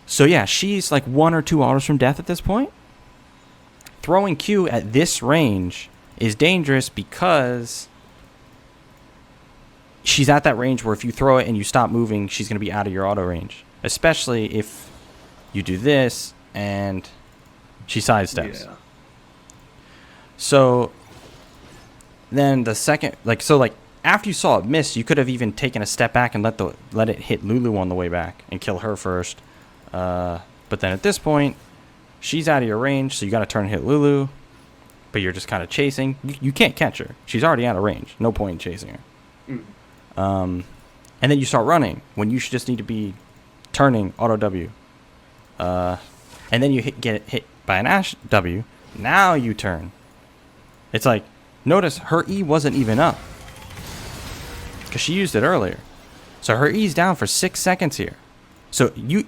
so yeah, she's like 1 or 2 autos from death at this point. Throwing Q at this range is dangerous because she's at that range where if you throw it and you stop moving, she's going to be out of your auto range. Especially if you do this and she sidesteps. Yeah. So then the second, after you saw it miss, you could have even taken a step back and let it hit Lulu on the way back and kill her first. But then at this point, she's out of your range, so you got to turn and hit Lulu. But you're just kind of chasing. You can't catch her. She's already out of range. No point in chasing her. And then you start running when you should just need to be turning auto W. And then you get hit by an Ashe W. Now you turn. It's like, notice her E wasn't even up because she used it earlier. So her E's down for 6 seconds here. So you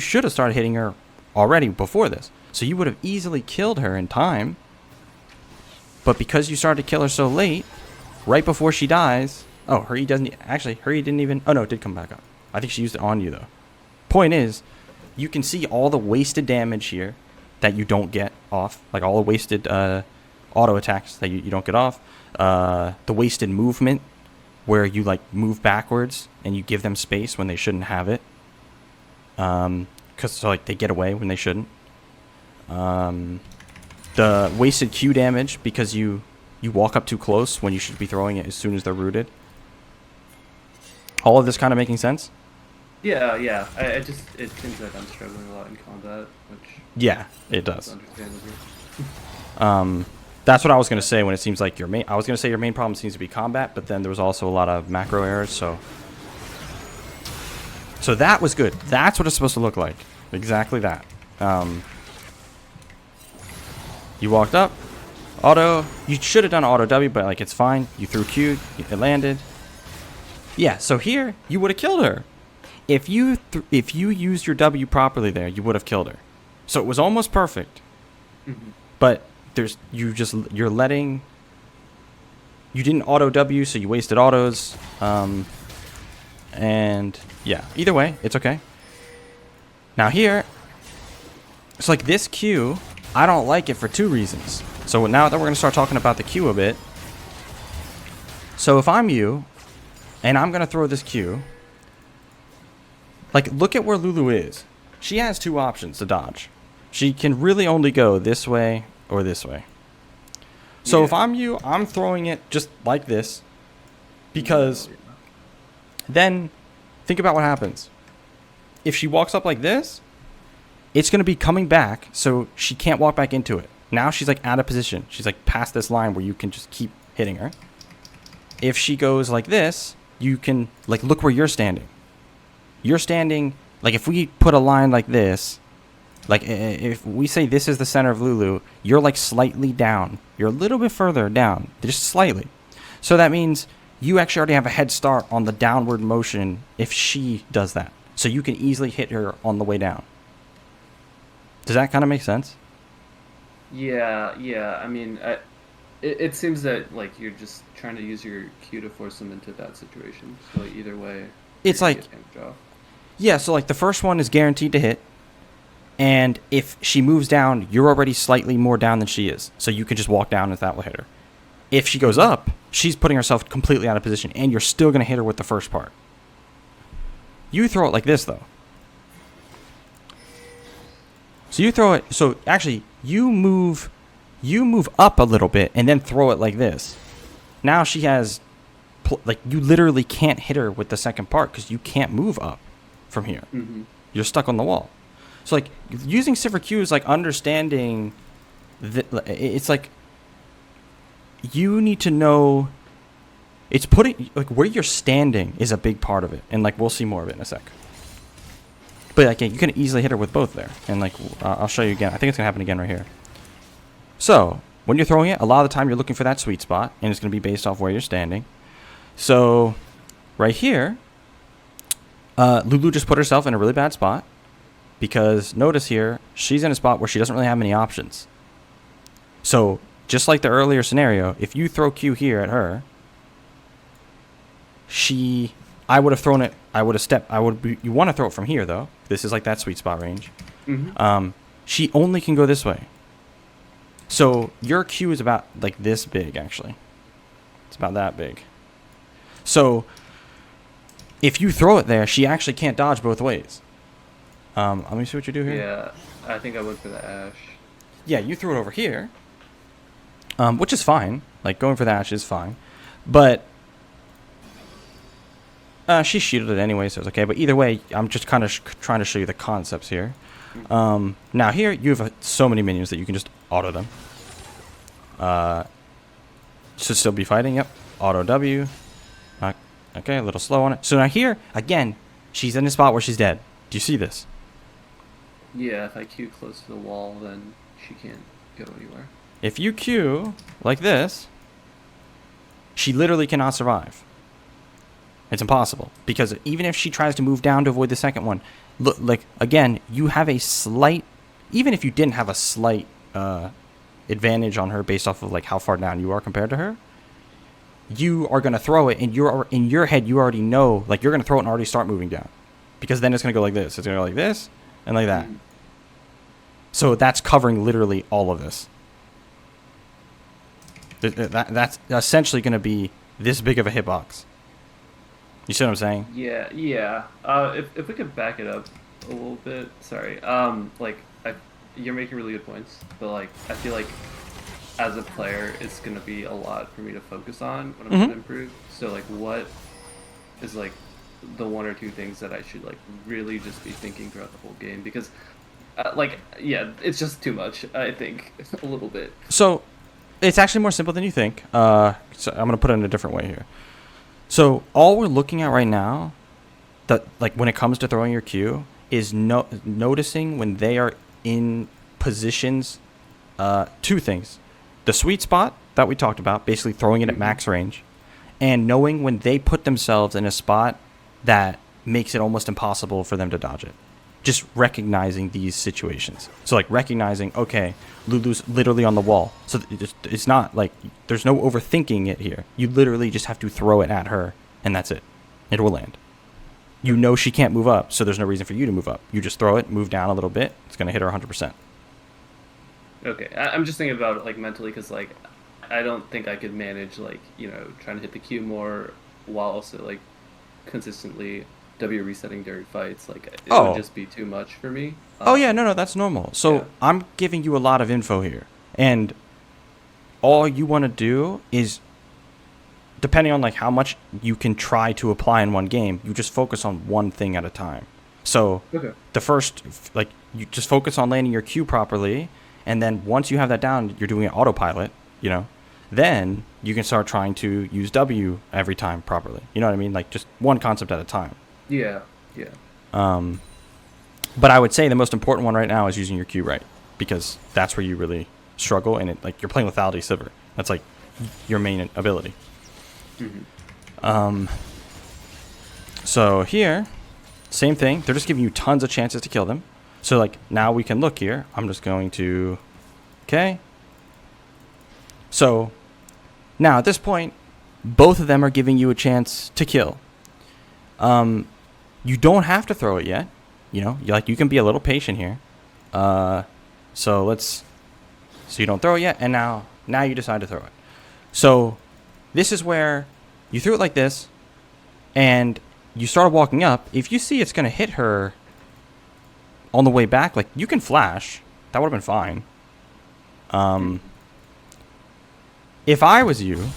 should have started hitting her already before this. So you would have easily killed her in time. But because you started to kill her so late, right before she dies, her E doesn't actually. Her E didn't even. Oh no, it did come back up. I think she used it on you though. Point is, you can see all the wasted damage here that you don't get off, like all the wasted auto attacks that you don't get off, the wasted movement where you like move backwards and you give them space when they shouldn't have it, because they get away when they shouldn't. The wasted Q damage because you walk up too close when you should be throwing it as soon as they're rooted. All of this kind of making sense? Yeah. It seems like I'm struggling a lot in combat, which... Yeah, it does. Understandable. That's what I was going to say when it seems like your main... I was going to say your main problem seems to be combat, but then there was also a lot of macro errors, so that was good. That's what it's supposed to look like. Exactly that. You walked up, auto. You should have done auto W, but it's fine. You threw Q, it landed. Yeah, so here you would have killed her. If you used your W properly there, you would have killed her. So it was almost perfect. Mm-hmm. But you didn't auto W, so you wasted autos. And yeah, either way, it's okay. Now here, it's like this Q, I don't like it for 2 reasons. So now that we're going to start talking about the Q a bit. So if I'm you, and I'm going to throw this Q, look at where Lulu is. She has 2 options to dodge. She can really only go this way or this way. So if I'm you, I'm throwing it just like this, because then think about what happens. If she walks up like this, it's going to be coming back, so she can't walk back into it. Now she's out of position. She's past this line where you can just keep hitting her. If she goes like this, you can look where you're standing. You're standing, if we put a line like this, if we say this is the center of Lulu, you're slightly down. You're a little bit further down, just slightly. So that means you actually already have a head start on the downward motion if she does that. So you can easily hit her on the way down. Does that kind of make sense? Yeah. I mean, it seems that like you're just trying to use your Q to force them into that situation. So either way, you're It's gonna like, get damage off. yeah, so like the first one is guaranteed to hit. And if she moves down, you're already slightly more down than she is. So you can just walk down and that will hit her. If she goes Mm-hmm. up, she's putting herself completely out of position, and you're still going to hit her with the first part. You throw it like this, though. So you throw it. So actually, you move up a little bit, and then throw it like this. Now she has, like, you literally can't hit her with the second part because you can't move up from here. Mm-hmm. You're stuck on the wall. So like using Sivir Q is like understanding. It's like you need to know. It's putting like where you're standing is a big part of it, and like we'll see more of it in a sec. But like yeah, you can easily hit her with both there, and like I'll show you again. I think it's gonna happen again right here. So when you're throwing it, a lot of the time you're looking for that sweet spot, and it's gonna be based off where you're standing. So right here, Lulu just put herself in a really bad spot because notice here she's in a spot where she doesn't really have many options. So just like the earlier scenario, if you throw Q here at her, I would have thrown it. I would have stepped. You want to throw it from here though. This is like that sweet spot range. Mm-hmm. She only can go this way. So your Q is about like this big actually. It's about that big. So if you throw it there, she actually can't dodge both ways. Let me see what you do here. Yeah, I think I went for the Ash. Yeah, you threw it over here, which is fine. Like going for the Ash is fine, but she shielded it anyway, so it's okay. But either way, I'm just kind of trying to show you the concepts here. Now here you have so many minions that you can just auto them. Should still be fighting. Yep, auto W. Okay, a little slow on it. So now here again, she's in a spot where she's dead. Do you see this? Yeah, if I Q close to the wall, then she can't go anywhere. If you Q like this, she literally cannot survive. It's impossible because even if she tries to move down to avoid the second one, look, like again, you have a slight, even if you didn't have a slight advantage on her based off of like how far down you are compared to her, you are gonna throw it, and you're in your head you already know like you're gonna throw it and already start moving down, because then it's gonna go like this. It's gonna go like this and like that. So that's covering literally all of this. That's essentially gonna be this big of a hitbox. You see what I'm saying? Yeah. If we could back it up a little bit, sorry. Like you're making really good points, but like I feel like as a player, it's gonna be a lot for me to focus on when I'm trying to improve. So like, what is like the one or two things that I should like really just be thinking throughout the whole game? Because like yeah, it's just too much. I think a little bit. So it's actually more simple than you think. So I'm gonna put it in a different way here. So all we're looking at right now, that like when it comes to throwing your Q, is noticing when they are in positions. Two things: the sweet spot that we talked about, basically throwing it at max range, and knowing when they put themselves in a spot that makes it almost impossible for them to dodge it. Just recognizing these situations. So like recognizing, okay, Lulu's literally on the wall. So it's not like there's no overthinking it here. You literally just have to throw it at her, and that's it. It will land. You know she can't move up, so there's no reason for you to move up. You just throw it, move down a little bit. It's going to hit her 100%. Okay, I'm just thinking about it like mentally, because like I don't think I could manage like trying to hit the Q more while also like consistently W resetting during fights. Like it would just be too much for me. Oh yeah, no, that's normal. So Yeah. I'm giving you a lot of info here, and all you want to do is, depending on like how much you can try to apply in one game, you just focus on one thing at a time. So Okay. the first, like you just focus on landing your Q properly, and then once you have that down, you're doing it autopilot, then you can start trying to use W every time properly. You know what I mean? Like just one concept at a time. Yeah. But I would say the most important one right now is using your Q right, because that's where you really struggle, and it like you're playing with Valdi Sivir. That's like your main ability. So here, same thing. They're just giving you tons of chances to kill them. So like now we can look here. I'm just going to Okay. So now at this point, both of them are giving you a chance to kill. You don't have to throw it yet. You know, you can be a little patient here. So you don't throw it yet, and now you decide to throw it. So this is where you threw it like this, and you started walking up. If you see it's gonna hit her on the way back, like, you can flash. That would have been fine. If I was you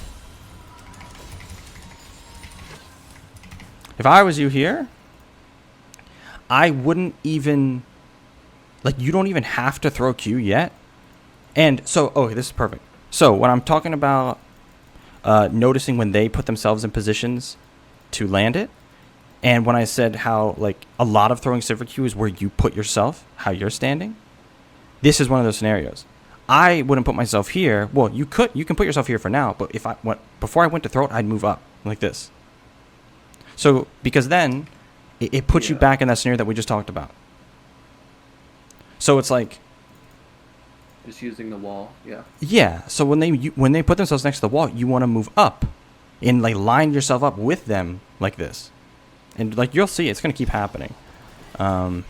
here, I wouldn't even, like, you don't even have to throw Q yet. And so, okay, this is perfect. So when I'm talking about noticing when they put themselves in positions to land it, and when I said how, like, a lot of throwing Sivir Q is where you put yourself, how you're standing, this is one of those scenarios. I wouldn't put myself here. Well, you can put yourself here for now, but before I went to throw it, I'd move up like this. So, because then it puts you back in that scenario that we just talked about. So it's like, just using the wall. Yeah. So when they put themselves next to the wall, you want to move up and, like, line yourself up with them like this. And, like, you'll see it's going to keep happening. So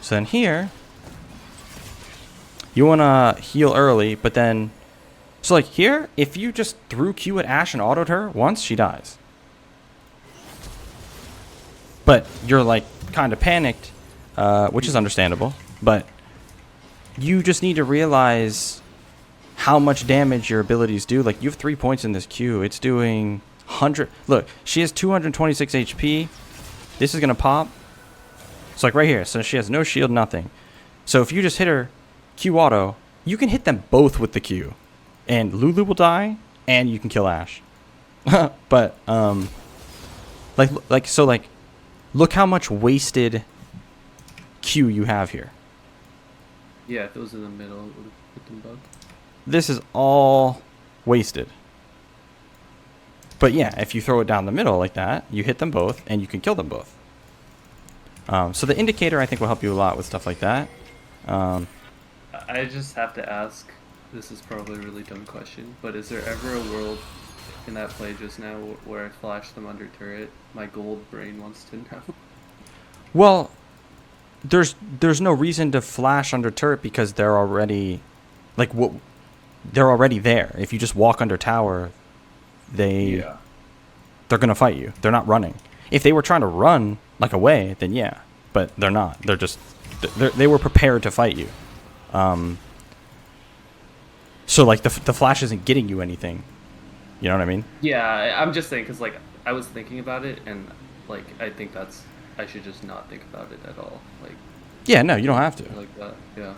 then here, you want to heal early, but then, so, like, here, if you just threw Q at Ashe and autoed her once, she dies. But you're, like, kind of panicked, which is understandable. But you just need to realize how much damage your abilities do. Like, you have 3 points in this Q. It's doing 100. Look, she has 226 HP. This is going to pop. It's like right here. So she has no shield, nothing. So if you just hit her Q auto, you can hit them both with the Q. And Lulu will die, and you can kill Ashe. But, look how much wasted Q you have here. Yeah, if it was in the middle, it would have hit them both. This is all wasted. But yeah, if you throw it down the middle like that, you hit them both, and you can kill them both. So the indicator, I think, will help you a lot with stuff like that. I just have to ask, this is probably a really dumb question, but is there ever a world in that play just now where I flash them under turret? My gold brain wants to know. Well, there's no reason to flash under turret because they're already, like, they're already there. If you just walk under tower, they're gonna fight you. They're not running. If they were trying to run, like, away, then yeah, but they're not. They're just they were prepared to fight you. So, like, the flash isn't getting you anything. You know what I mean? Yeah, I'm just saying, because, like, I was thinking about it, and, like, I think I should just not think about it at all. Like, yeah, no, you don't have to. Like that, yeah.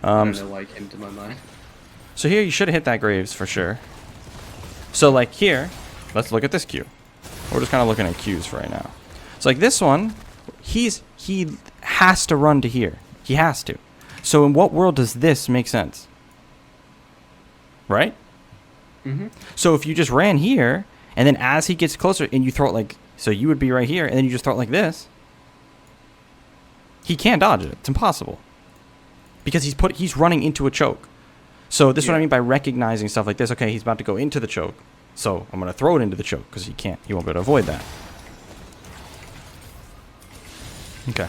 I don't know why it came to my mind. So here you should have hit that Graves for sure. So, like, here, let's look at this Q. We're just kind of looking at Qs for right now. So, like, this one, he has to run to here. He has to. So in what world does this make sense? Right? Mm-hmm. So if you just ran here, and then as he gets closer, and you throw it like, so you would be right here, and then you just throw it like this, he can't dodge it. It's impossible. Because he's running into a choke. So this is what I mean by recognizing stuff like this. Okay, he's about to go into the choke. So I'm going to throw it into the choke, because he won't be able to avoid that. Okay.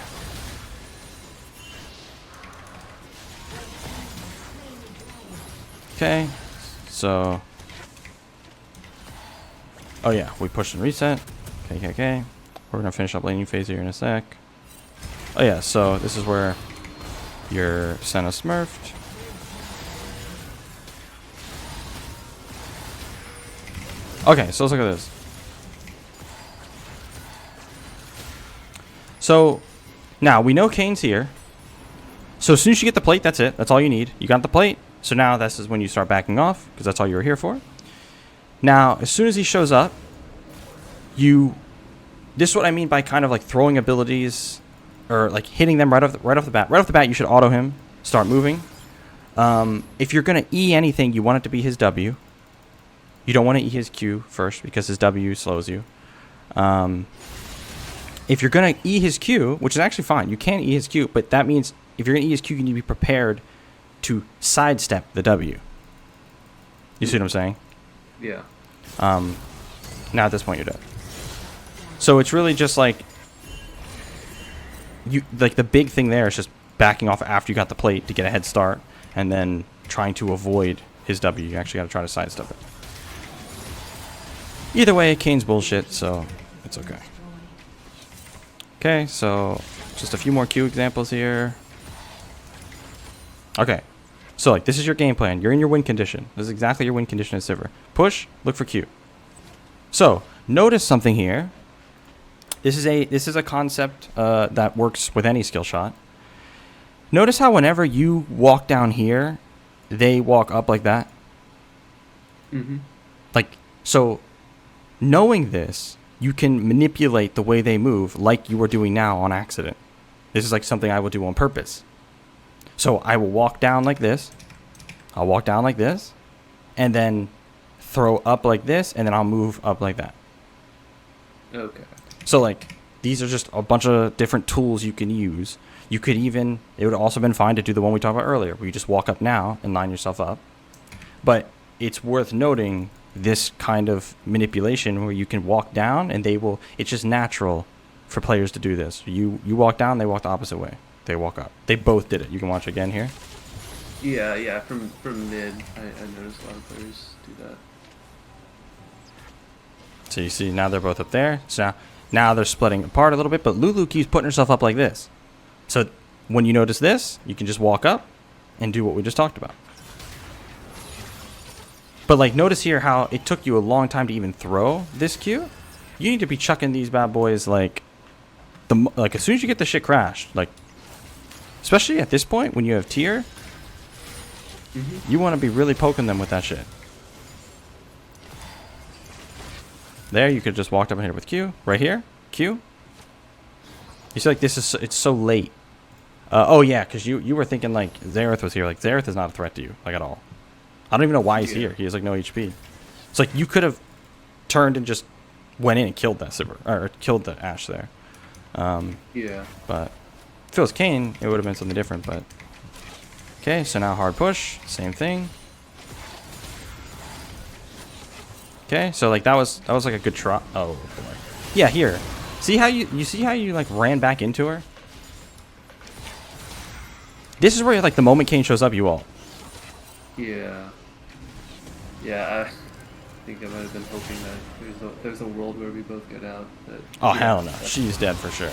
Okay, so, oh yeah, we pushed and reset. Okay. We're gonna finish up laning phase here in a sec. Oh yeah, so this is where your Senna smurfed. Okay, so let's look at this. So now we know Kane's here. So as soon as you get the plate, that's it. That's all you need. You got the plate. So now this is when you start backing off, because that's all you were here for. Now, as soon as he shows up, this is what I mean by kind of like throwing abilities, or like hitting them right off the bat. Right off the bat, you should auto him, start moving. If you're gonna E anything, you want it to be his W. You don't want to E his Q first, because his W slows you. If you're gonna E his Q, which is actually fine, you can E his Q, but that means if you're gonna E his Q, you need to be prepared to sidestep the W. You see what I'm saying? Yeah. Now at this point you're dead. So it's really just like the big thing there is just backing off after you got the plate to get a head start, and then trying to avoid his W. You actually got to try to sidestep it. Either way, Kane's bullshit, so it's okay. Okay, so just a few more Q examples here. Okay, so like this is your game plan. You're in your win condition. This is exactly your win condition as Sivir. Push, look for Q. So notice something here. This is a concept that works with any skill shot. Notice how whenever you walk down here, they walk up like that. Mm-hmm. Like, so knowing this, you can manipulate the way they move like you were doing now on accident. This is like something I will do on purpose. So I will walk down like this. I'll walk down like this. And then throw up like this. And then I'll move up like that. Okay. So like, these are just a bunch of different tools you can use. You could even, it would also been fine to do the one we talked about earlier, where you just walk up now and line yourself up. But it's worth noting this kind of manipulation where you can walk down and they will, it's just natural for players to do this. You walk down, they walk the opposite way. They walk up. They both did it. You can watch again here. Yeah, from mid, I noticed a lot of players do that. So you see now they're both up there. So now they're splitting apart a little bit, but Lulu keeps putting herself up like this. So when you notice this, you can just walk up and do what we just talked about. But like, notice here how it took you a long time to even throw this Q. You need to be chucking these bad boys like as soon as you get the shit crashed, like especially at this point when you have tier, you want to be really poking them with that shit. There, you could just walked up and hit it with Q. Right here, Q. You see, like this is it's so late. Oh yeah, because you were thinking like Xerath was here. Like Xerath is not a threat to you, like at all. I don't even know why he's here. He has like no HP. It's like you could have turned and just went in and killed that Sivir, or killed the Ashe there. Yeah. But if it was Kane, it would have been something different. But okay, so now hard push, same thing. Okay, so like that was like a good try. Oh boy. Yeah, here. See how you see how you like ran back into her? This is where like the moment Kane shows up, you ult. Yeah. Yeah, I think I might have been hoping that there's a world where we both get out. But oh, hell no. She's dead for sure.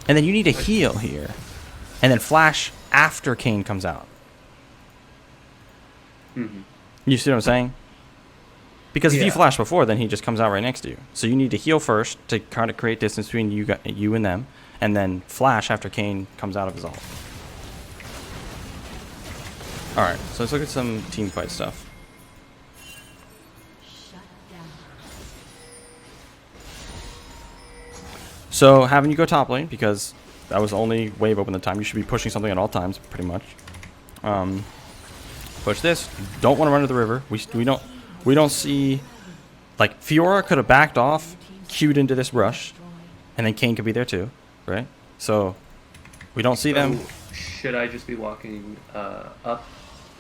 And then you need to heal here. And then flash after Kane comes out. You see what I'm saying? Because if you flash before, then he just comes out right next to you. So you need to heal first to kind of create distance between you and them. And then flash after Kane comes out of his ult. Alright, so let's look at some team fight stuff. So having you go top lane, because that was the only wave open at the time. You should be pushing something at all times, pretty much. Push this. Don't want to run to the river. We don't see, like Fiora could have backed off, queued into this rush, and then Kane could be there too, right? So we don't see them. Should I just be walking up,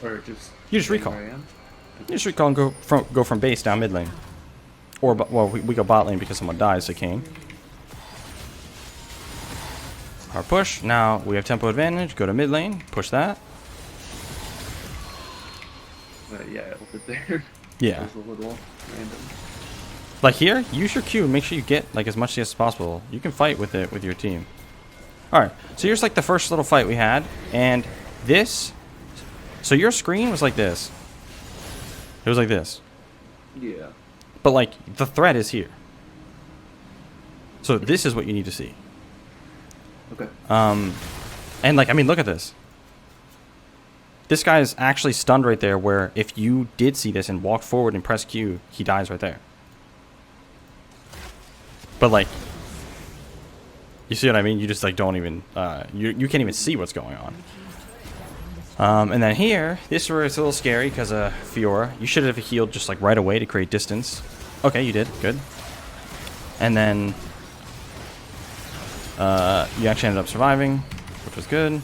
or just? You just recall. You just recall and go from base down mid lane, or well we go bot lane because someone dies to Kane. Our push. Now we have tempo advantage. Go to mid lane. Push that. Yeah, I ulted there. Yeah. It was a little random. Like here, use your Q and make sure you get like as much as possible. You can fight with it with your team. Alright, so here's like the first little fight we had. And this, so your screen was like this. It was like this. Yeah. But like the threat is here. So this is what you need to see. Okay. And like, I mean, look at this. This guy is actually stunned right there, where if you did see this and walked forward and press Q, he dies right there. But like, you see what I mean? You just like don't even, you can't even see what's going on. And then here, this is where it's a little scary because Fiora, you should have healed just like right away to create distance. Okay, you did, good. And then you actually ended up surviving, which was good.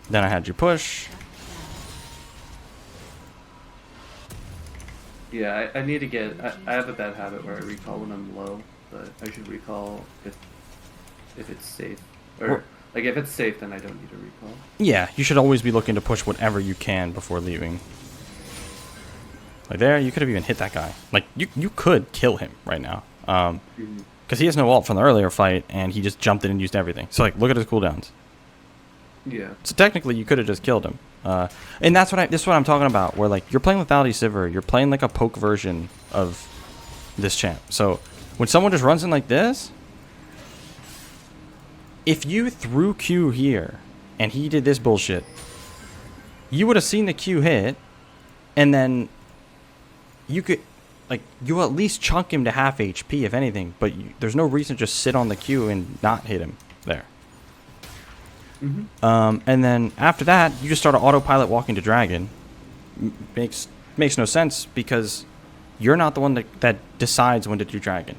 Then I had you push. Yeah, I need to get. I have a bad habit where I recall when I'm low, but I should recall if it's safe. Or, like, if it's safe, then I don't need to recall. Yeah, you should always be looking to push whatever you can before leaving. Like there, you could have even hit that guy. Like, you could kill him right now. Because he has no ult from the earlier fight, and he just jumped in and used everything. So, like, look at his cooldowns. Yeah. So technically, you could have just killed him. And this is what I'm talking about, where, like, you're playing with Sivir, you're playing like a poke version of this champ. So when someone just runs in like this, if you threw Q here and he did this bullshit, you would have seen the Q hit, and then you could, like, you at least chunk him to half HP, if anything, but there's no reason to just sit on the Q and not hit him there. And then after that, you just start an autopilot walking to dragon. Makes no sense because you're not the one that decides when to do dragon.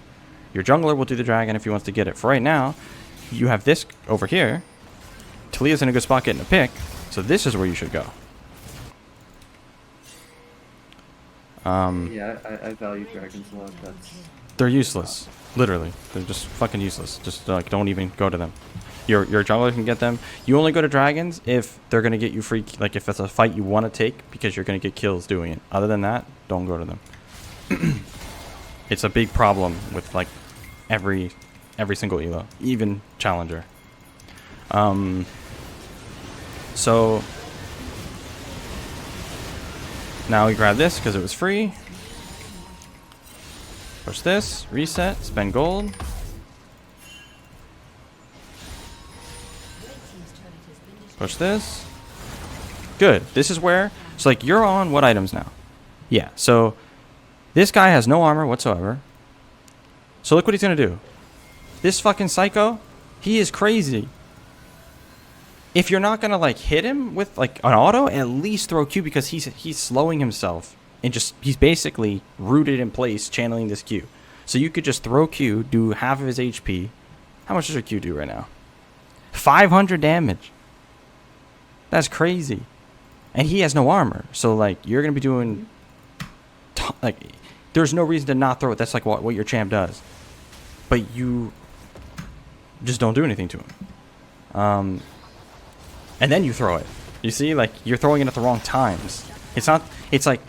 Your jungler will do the dragon if he wants to get it. For right now, you have this over here. Talia's in a good spot getting a pick, so this is where you should go. Yeah, I value dragons a lot. They're useless. Literally. They're just fucking useless. Just, like, don't even go to them. Your jungler can get them. You only go to dragons if they're going to get you free, like, if it's a fight you want to take, because you're going to get kills doing it. Other than that, don't go to them. It's a big problem with, like, every single elo, even challenger. So now we grab this because it was free. Push this, reset, spend gold. Push this. Good. This is where, so, like, you're on what items now? Yeah, so this guy has no armor whatsoever. So look what he's going to do. This fucking psycho, he is crazy. If you're not going to, like, hit him with, like, an auto, at least throw Q, because he's slowing himself. And just, he's basically rooted in place channeling this Q. So you could just throw Q, do half of his HP. How much does your Q do right now? 500 damage. That's crazy. And he has no armor. So, like, you're going to be doing... like, there's no reason to not throw it. That's, like, what your champ does. But you just don't do anything to him. And then you throw it. You see? Like, you're throwing it at the wrong times. It's not... It's, like...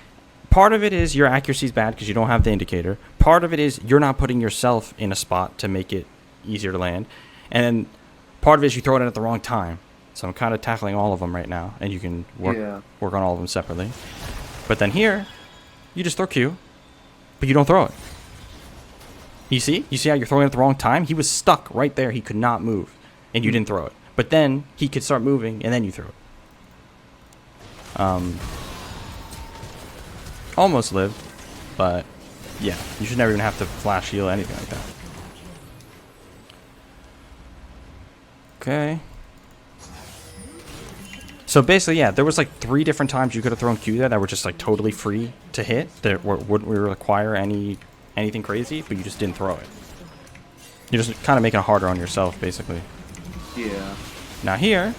Part of it is your accuracy is bad because you don't have the indicator. Part of it is you're not putting yourself in a spot to make it easier to land. And then part of it is you throw it in at the wrong time. So I'm kind of tackling all of them right now, and you can work on all of them separately. But then here, you just throw Q, but you don't throw it. You see? You see how you're throwing it at the wrong time? He was stuck right there. He could not move, and you didn't throw it. But then he could start moving, and then you throw it. Almost lived, but yeah, you should never even have to flash heal or anything like that. Okay. So basically, yeah, there was like 3 different times you could have thrown Q there that were just like totally free to hit, that wouldn't require anything crazy, but you just didn't throw it. You're just kind of making it harder on yourself, basically. Yeah. Now here,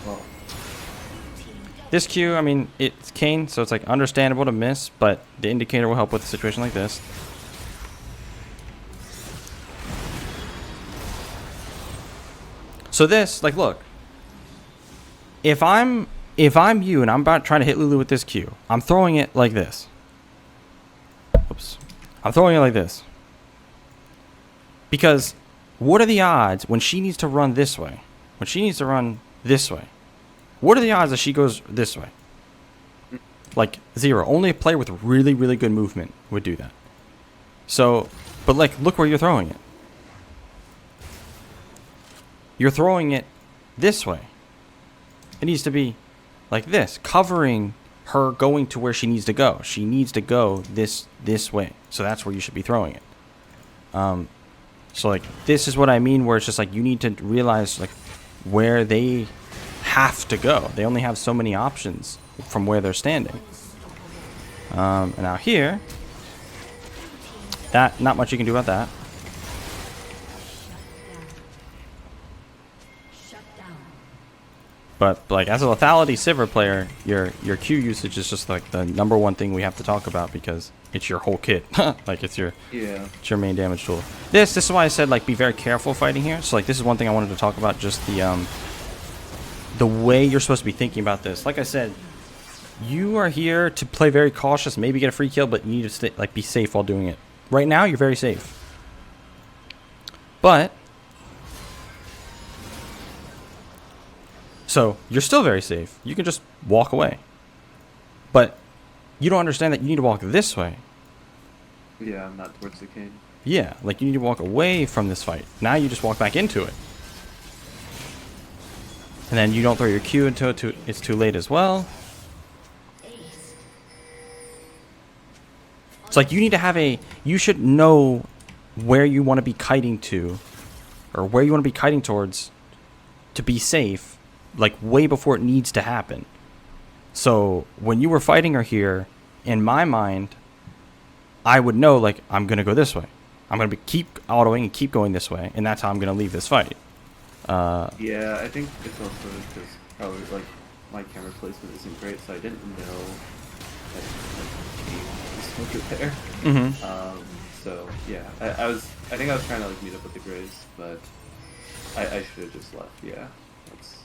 this Q, I mean, it's Kane, so it's like understandable to miss, but the indicator will help with a situation like this. So this, like, look, if I'm you and I'm about trying to hit Lulu with this Q, I'm throwing it like this. Oops. I'm throwing it like this. Because what are the odds when she needs to run this way? When she needs to run this way? What are the odds that she goes this way? Like 0. Only a player with really, really good movement would do that. So, but like, look where you're throwing it. You're throwing it this way. It needs to be like this, covering her going to where she needs to go. She needs to go this way. So that's where you should be throwing it. So like, this is what I mean, where it's just like, you need to realize like where they have to go. They only have so many options from where they're standing. And now here, that, not much you can do about that. But like as a lethality Sivir player, your Q usage is just like the number one thing we have to talk about because it's your whole kit. Like it's your main damage tool. This is why I said like be very careful fighting here. So like this is one thing I wanted to talk about, just the way you're supposed to be thinking about this. Like I said, you are here to play very cautious, maybe get a free kill, but you need to stay, like be safe while doing it. Right now you're very safe. But so you're still very safe. You can just walk away. But you don't understand that you need to walk this way. Yeah, I'm not towards the king. Yeah, like you need to walk away from this fight. Now you just walk back into it. And then you don't throw your Q into it, it's too late as well. It's like you need to have you should know where you want to be kiting to, or where you want to be kiting towards to be safe, like way before it needs to happen. So when you were fighting her here, in my mind, I would know like I'm gonna go this way. I'm gonna keep autoing and keep going this way, and that's how I'm gonna leave this fight. Yeah, I think it's also because probably like my camera placement isn't great, so I didn't know that like was over there. Mm-hmm. So yeah, I think I was trying to like meet up with the Grays, but I should have just left. Yeah, that's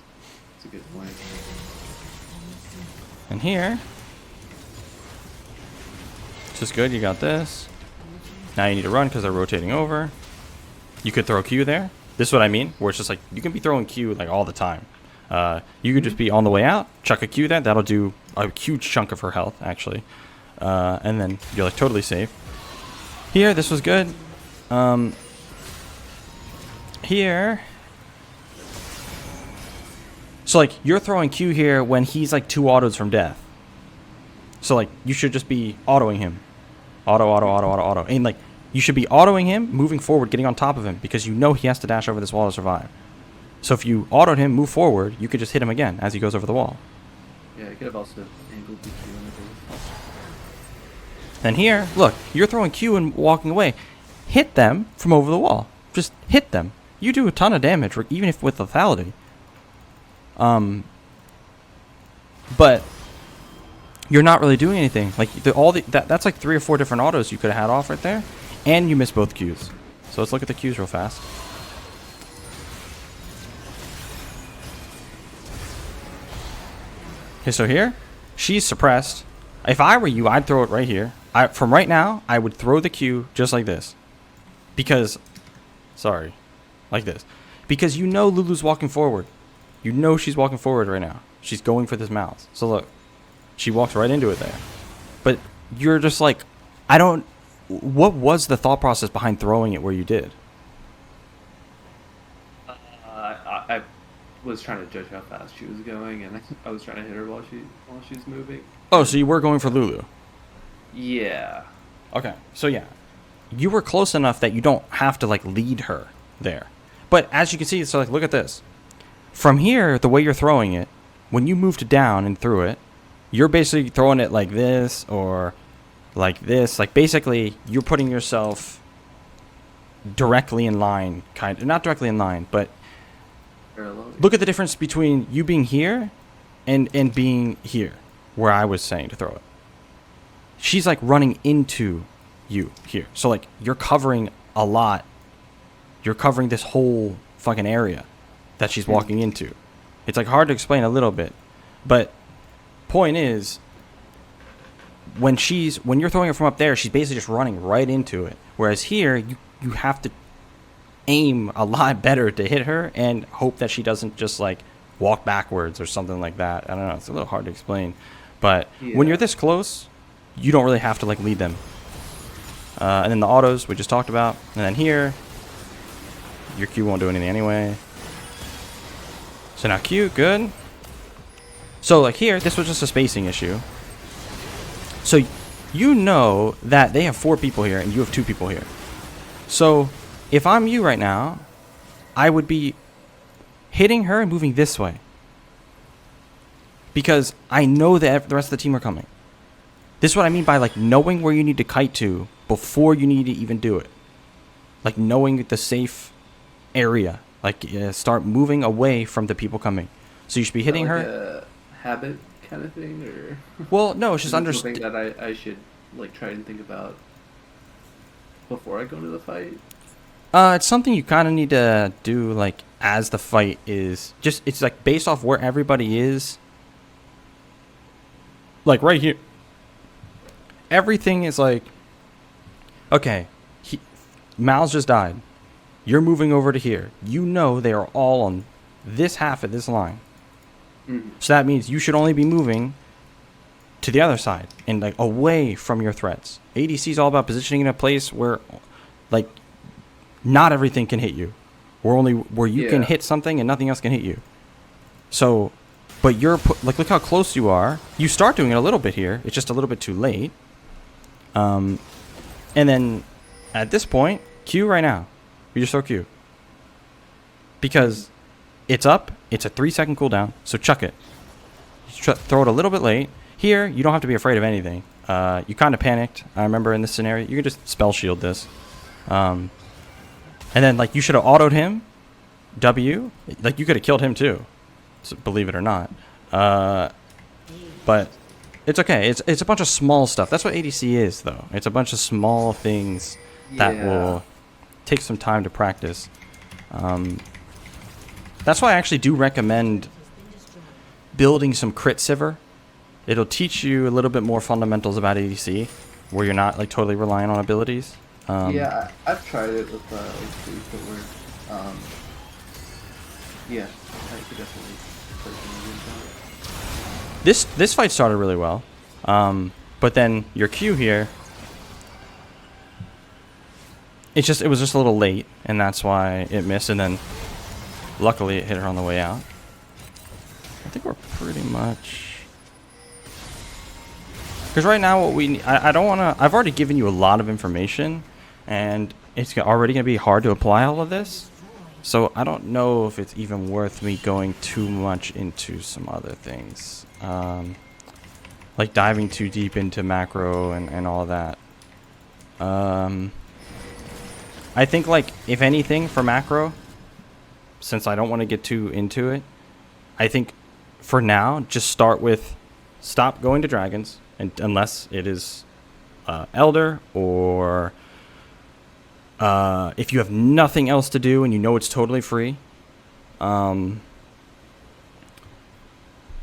a good point. And here, this is good. You got this. Now you need to run because they're rotating over. You could throw Q there. This is what I mean, where it's just like you can be throwing Q like all the time. You could just be on the way out, chuck a Q there. That'll do a huge chunk of her health, actually. And then you're like totally safe. Here, this was good. Here. So like you're throwing Q here when he's like 2 autos from death. So like you should just be autoing him. Auto. And like you should be autoing him, moving forward, getting on top of him, because you know he has to dash over this wall to survive. So if you autoed him, move forward, you could just hit him again as he goes over the wall. Yeah, you could have also angled the Q in the base. Then here, look, you're throwing Q and walking away. Hit them from over the wall. Just hit them. You do a ton of damage, even if with lethality. But you're not really doing anything. Like that's like 3 or 4 different autos you could have had off right there, and you missed both Qs. So let's look at the Qs real fast. Okay, so here, she's suppressed. If I were you, I'd throw it right here. From right now, I would throw the Q just like this. Because, sorry, like this. Because you know Lulu's walking forward. You know she's walking forward right now. She's going for this mouse. So look, she walks right into it there. But you're just like, what was the thought process behind throwing it where you did? I was trying to judge how fast she was going, and I was trying to hit her while she was moving. Oh, so you were going for Lulu? Yeah. Okay, so yeah, you were close enough that you don't have to like lead her there. But as you can see, so like look at this. From here, the way you're throwing it, when you moved down and threw it, you're basically throwing it like this or like this. Like basically, you're putting yourself directly in line, kind of not directly in line, but look at the difference between you being here and being here, where I was saying to throw it. She's like running into you here. So like you're covering a lot. You're covering this whole fucking area that she's walking into. It's like hard to explain a little bit. But point is, when you're throwing it from up there, she's basically just running right into it. Whereas here, you have to aim a lot better to hit her and hope that she doesn't just like walk backwards or something like that. I don't know. It's a little hard to explain. But when you're this close, you don't really have to like lead them. And then the autos we just talked about. And then here, your Q won't do anything anyway. So now Q, good. So like here, this was just a spacing issue. So you know that they have 4 people here and you have 2 people here. So if I'm you right now, I would be hitting her and moving this way. Because I know that the rest of the team are coming. This is what I mean by like knowing where you need to kite to before you need to even do it. Like knowing the safe area. Like start moving away from the people coming. So you should be Is that hitting like her. a habit kind of thing, or Well, no, it's is just it something understand. that I should like try and think about before I go into the fight? It's something you kind of need to do like as the fight is. Just it's like based off where everybody is. Like right here, everything is like, okay, Mal's just died. You're moving over to here. You know they are all on this half of this line. Mm-hmm. So that means you should only be moving to the other side and like away from your threats. ADC is all about positioning in a place where like not everything can hit you. Where you can hit something and nothing else can hit you. So, but like look how close you are. You start doing it a little bit here. It's just a little bit too late. And then at this point, Q right now. You just throw Q. Because it's up. It's a 3-second cooldown. So chuck it. Throw it a little bit late. Here, you don't have to be afraid of anything. You kind of panicked. I remember in this scenario. You can just spell shield this. And then, like, you should have autoed him. W. Like, you could have killed him, too. So, believe it or not. But it's okay. It's a bunch of small stuff. That's what ADC is, though. It's a bunch of small things that will take some time to practice. That's why I actually do recommend building some crit Sivir. It'll teach you a little bit more fundamentals about ADC, where you're not like totally relying on abilities. Yeah, I've tried it with like free footwear. Yeah, I could definitely play some games on it. This fight started really well, but then your Q here, it was just a little late, and that's why it missed. And then luckily it hit her on the way out. I think we're pretty much. Because right now what we need, I don't want to, I've already given you a lot of information, and it's already going to be hard to apply all of this. So I don't know if it's even worth me going too much into some other things. Like diving too deep into macro and all of that. I think like, if anything for macro, since I don't want to get too into it, I think for now, just start with stop going to dragons. And unless it is Elder, or if you have nothing else to do and you know it's totally free,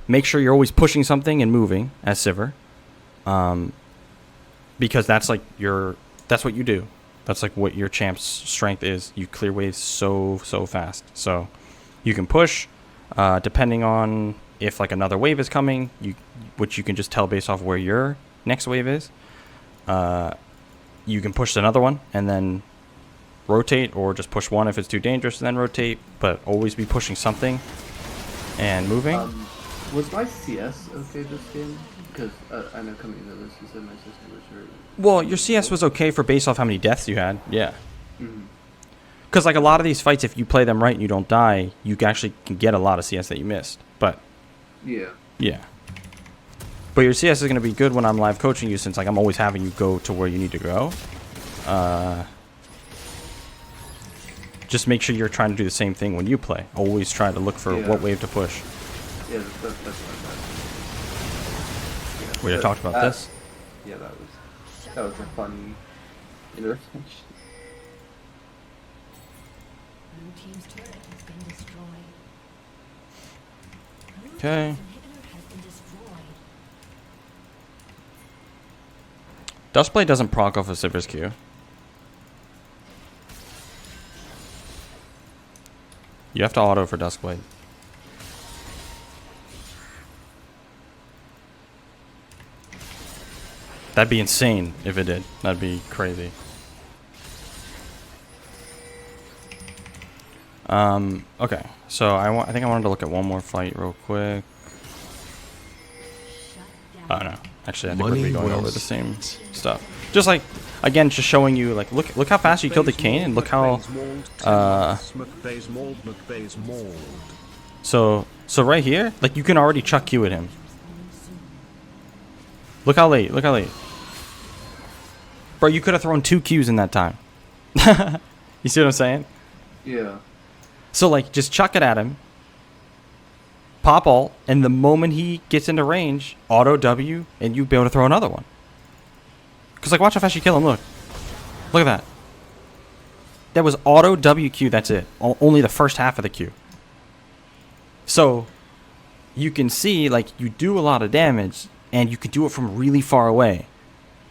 make sure you're always pushing something and moving as Sivir, because that's like that's what you do. That's like what your champ's strength is. You clear waves so fast. So you can push, depending on if like another wave is coming, which you can just tell based off where your next wave is. You can push another one and then rotate, or just push one if it's too dangerous and then rotate, but always be pushing something and moving. Was my CS okay this game? Because I know coming into this, you said my system was hurt. Well, your CS was okay for based off how many deaths you had. Yeah. Mm-hmm. Because like a lot of these fights, if you play them right and you don't die, you actually can get a lot of CS that you missed. But yeah. But your CS is going to be good when I'm live coaching you, since like I'm always having you go to where you need to go. Just make sure you're trying to do the same thing when you play. Always try to look for what wave to push. Yeah, that's what I thought. We had talked about this. Yeah, that was a funny intervention. Blue team's turret has been destroyed. Okay. Inhibitor has been destroyed. Duskblade doesn't proc off of Sivir's Q. You have to auto for Duskblade. That'd be insane if it did. That'd be crazy. Okay. So I think I wanted to look at one more fight real quick. Oh no. Actually, I think we're going over the same stuff. Just like, again, just showing you, like, look how fast you killed the Kayn, and look how so right here, like, you can already chuck Q at him. Look how late. Bro, you could have thrown 2 Qs in that time. You see what I'm saying? Yeah. So, like, just chuck it at him. pop ult, and the moment he gets into range, auto W, and you'll be able to throw another one. Because, like, watch how fast you kill him. Look at that. That was auto WQ, that's it. Only the first half of the Q. So, you can see, like, you do a lot of damage, and you can do it from really far away.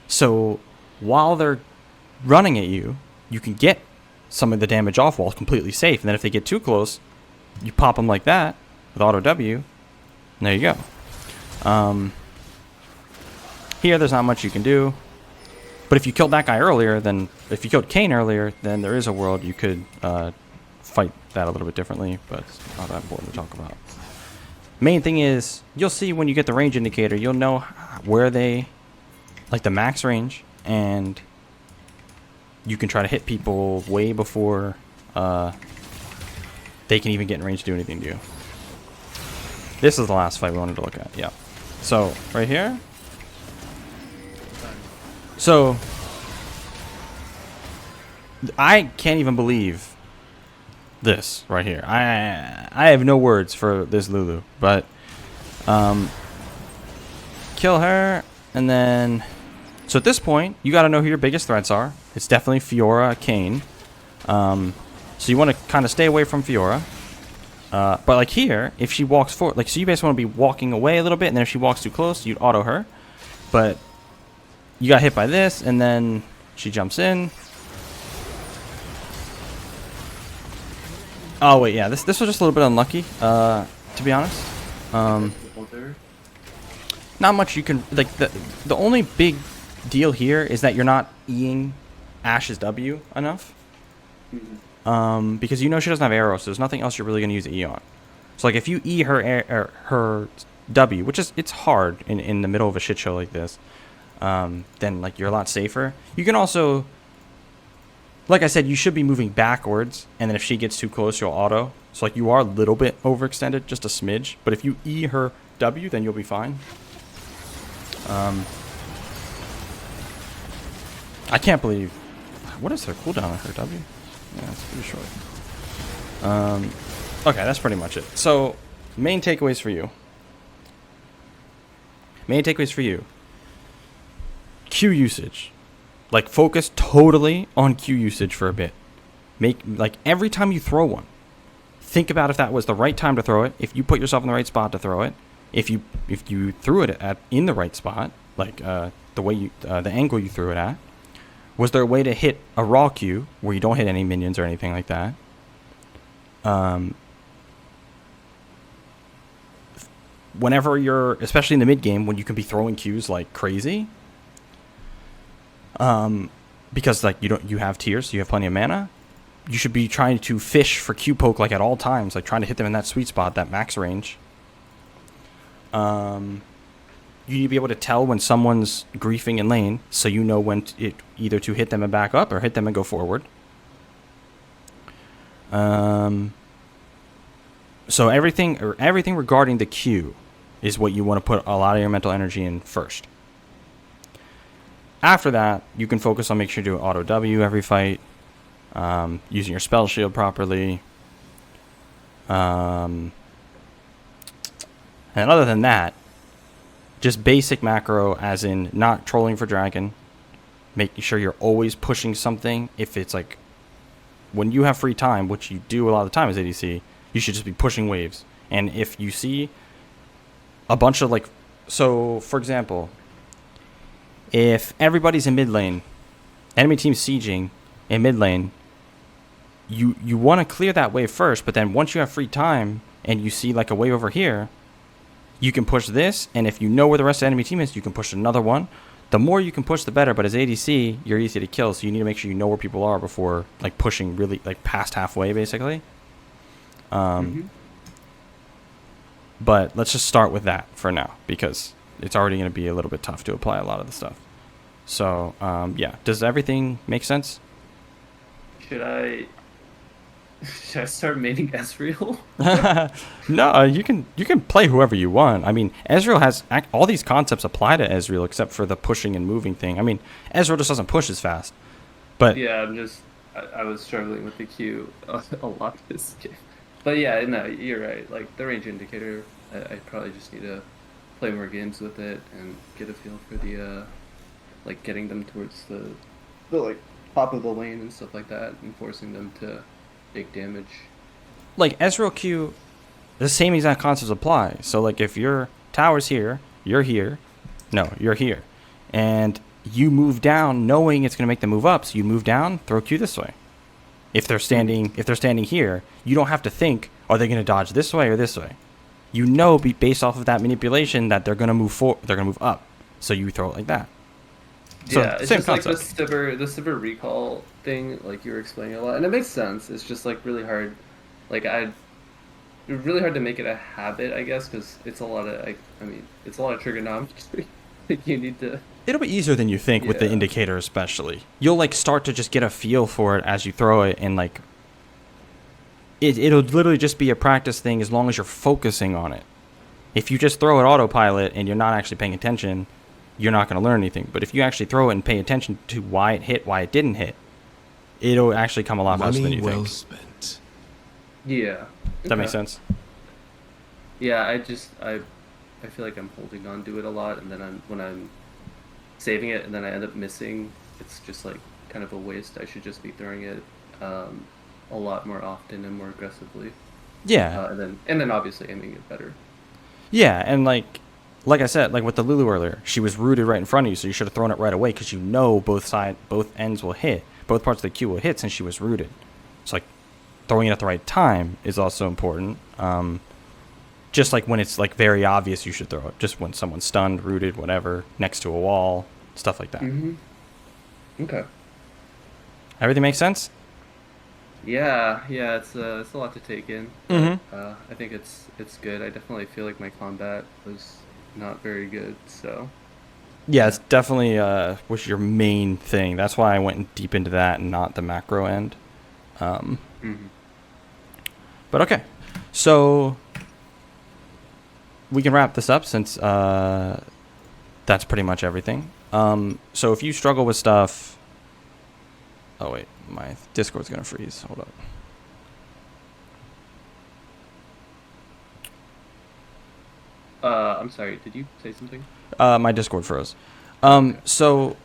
So, while they're running at you, you can get some of the damage off while completely safe. And then if they get too close, you pop them like that with auto W, and there you go. Here, there's not much you can do. But if you killed that guy earlier, then if you killed Kane earlier, then there is a world you could fight that a little bit differently, but it's not that important to talk about. Main thing is, you'll see when you get the range indicator, you'll know where they, like the max range, and you can try to hit people way before they can even get in range to do anything to you. This is the last fight we wanted to look at, yeah. So, right here. So, I can't even believe this right here. I have no words for this Lulu, but kill her, and then so at this point you got to know who your biggest threats are. It's definitely Fiora, Kane. So you want to kind of stay away from Fiora. But like here, if she walks forward, like so you basically want to be walking away a little bit, and then if she walks too close, you'd auto her. But you got hit by this, and then she jumps in. Oh wait, yeah, this was just a little bit unlucky, to be honest. Not much you can, like, the only big deal here is that you're not Eing Ash's W enough. Because you know she doesn't have arrows, so there's nothing else you're really going to use E on. So like if you E her W, which is, it's hard in the middle of a shit show like this, then like you're a lot safer. You can also, like I said, you should be moving backwards, and then if she gets too close, you'll auto. So like you are a little bit overextended, just a smidge. But if you E her W, then you'll be fine. I can't believe, what is her cooldown on her W? Yeah, it's pretty short. Okay, that's pretty much it. So, main takeaways for you. Q usage. Like, focus totally on Q usage for a bit. Like, every time you throw one, think about if that was the right time to throw it, if you put yourself in the right spot to throw it, if you threw it in the right spot, like the way you the angle you threw it at. Was there a way to hit a raw Q where you don't hit any minions or anything like that? Whenever you're, especially in the mid game, when you can be throwing Qs like crazy, because like you have tiers, so you have plenty of mana. You should be trying to fish for Q poke like at all times, like trying to hit them in that sweet spot, that max range. You need to be able to tell when someone's griefing in lane, so you know when either to hit them and back up or hit them and go forward. So everything regarding the Q is what you want to put a lot of your mental energy in first. After that, you can focus on making sure you do auto W every fight, using your spell shield properly. And other than that, just basic macro, as in not trolling for dragon, making sure you're always pushing something. If it's like, when you have free time, which you do a lot of the time as ADC, you should just be pushing waves. And if you see a bunch of like, so for example, if everybody's in mid lane, enemy team's sieging in mid lane, you want to clear that wave first, but then once you have free time and you see like a wave over here, you can push this, and if you know where the rest of the enemy team is, you can push another one. The more you can push, the better, but as ADC, you're easy to kill, so you need to make sure you know where people are before like pushing really like past halfway, basically. But let's just start with that for now, because it's already going to be a little bit tough to apply a lot of the stuff. So, yeah. Does everything make sense? Should I start maining Ezreal? No, you can play whoever you want. I mean, Ezreal has all these concepts apply to Ezreal except for the pushing and moving thing. I mean, Ezreal just doesn't push as fast. But yeah, I was struggling with the Q a lot this game. But yeah, no, you're right. Like the range indicator, I probably just need to play more games with it and get a feel for the like getting them towards the like top of the lane and stuff like that, and forcing them to take damage. Like Ezreal Q, the same exact concepts apply. So like if your tower's here, you're here. No, you're here. And you move down knowing it's going to make them move up. So you move down, throw Q this way. If they're standing here, you don't have to think, are they going to dodge this way or this way? You know, based off of that manipulation, that they're going to move they're going to move up. So you throw it like that. So Yeah, it's same just concept. like the Sivir recall thing, like you were explaining a lot, and it makes sense. It's just like really hard, like really hard to make it a habit, I guess, because it's a lot of I mean, it's a lot of trigonometry. Like you need to. It'll be easier than you think with the Yeah. indicator, especially. You'll like start to just get a feel for it as you throw it, and like it'll literally just be a practice thing as long as you're focusing on it. If you just throw it autopilot and you're not actually paying attention, you're not going to learn anything. But if you actually throw it and pay attention to why it hit, why it didn't hit, it'll actually come a lot faster than Money you well think. spent. Yeah. Does that make Okay. sense? Yeah, I feel like I'm holding on to it a lot, and then when I'm saving it, and then I end up missing. It's just like kind of a waste. I should just be throwing it a lot more often and more aggressively. Yeah. And then obviously aiming it better. Yeah, and like I said, like with the Lulu earlier, she was rooted right in front of you, so you should have thrown it right away because you know both ends will hit, both parts of the Q will hit since she was rooted. So like throwing it at the right time is also important. Just like when it's like very obvious, you should throw it. Just when someone's stunned, rooted, whatever, next to a wall, stuff like that. Mm-hmm. Okay. Everything makes sense? Yeah, it's a lot to take in. Mhm. I think it's good. I definitely feel like my combat was not very good, so. Yeah, it's definitely was your main thing. That's why I went deep into that and not the macro end. Mhm. But okay, so we can wrap this up since that's pretty much everything. So if you struggle with stuff, oh wait, my Discord's gonna freeze. Hold up. I'm sorry. Did you say something? My Discord froze. So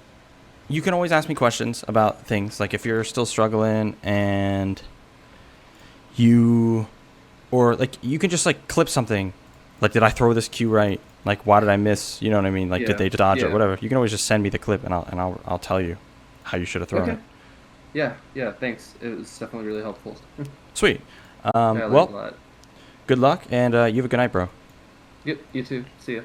you can always ask me questions about things. Like if you're still struggling and or like you can just like clip something. Like, did I throw this cue right? Like, why did I miss? You know what I mean? Like, Yeah, did they dodge it? yeah. Whatever. You can always just send me the clip and I'll tell you how you should have thrown Okay. it. Yeah. Thanks. It was definitely really helpful. Sweet. I learned a Well, lot. good luck and you have a good night, bro. Yep. You too. See ya.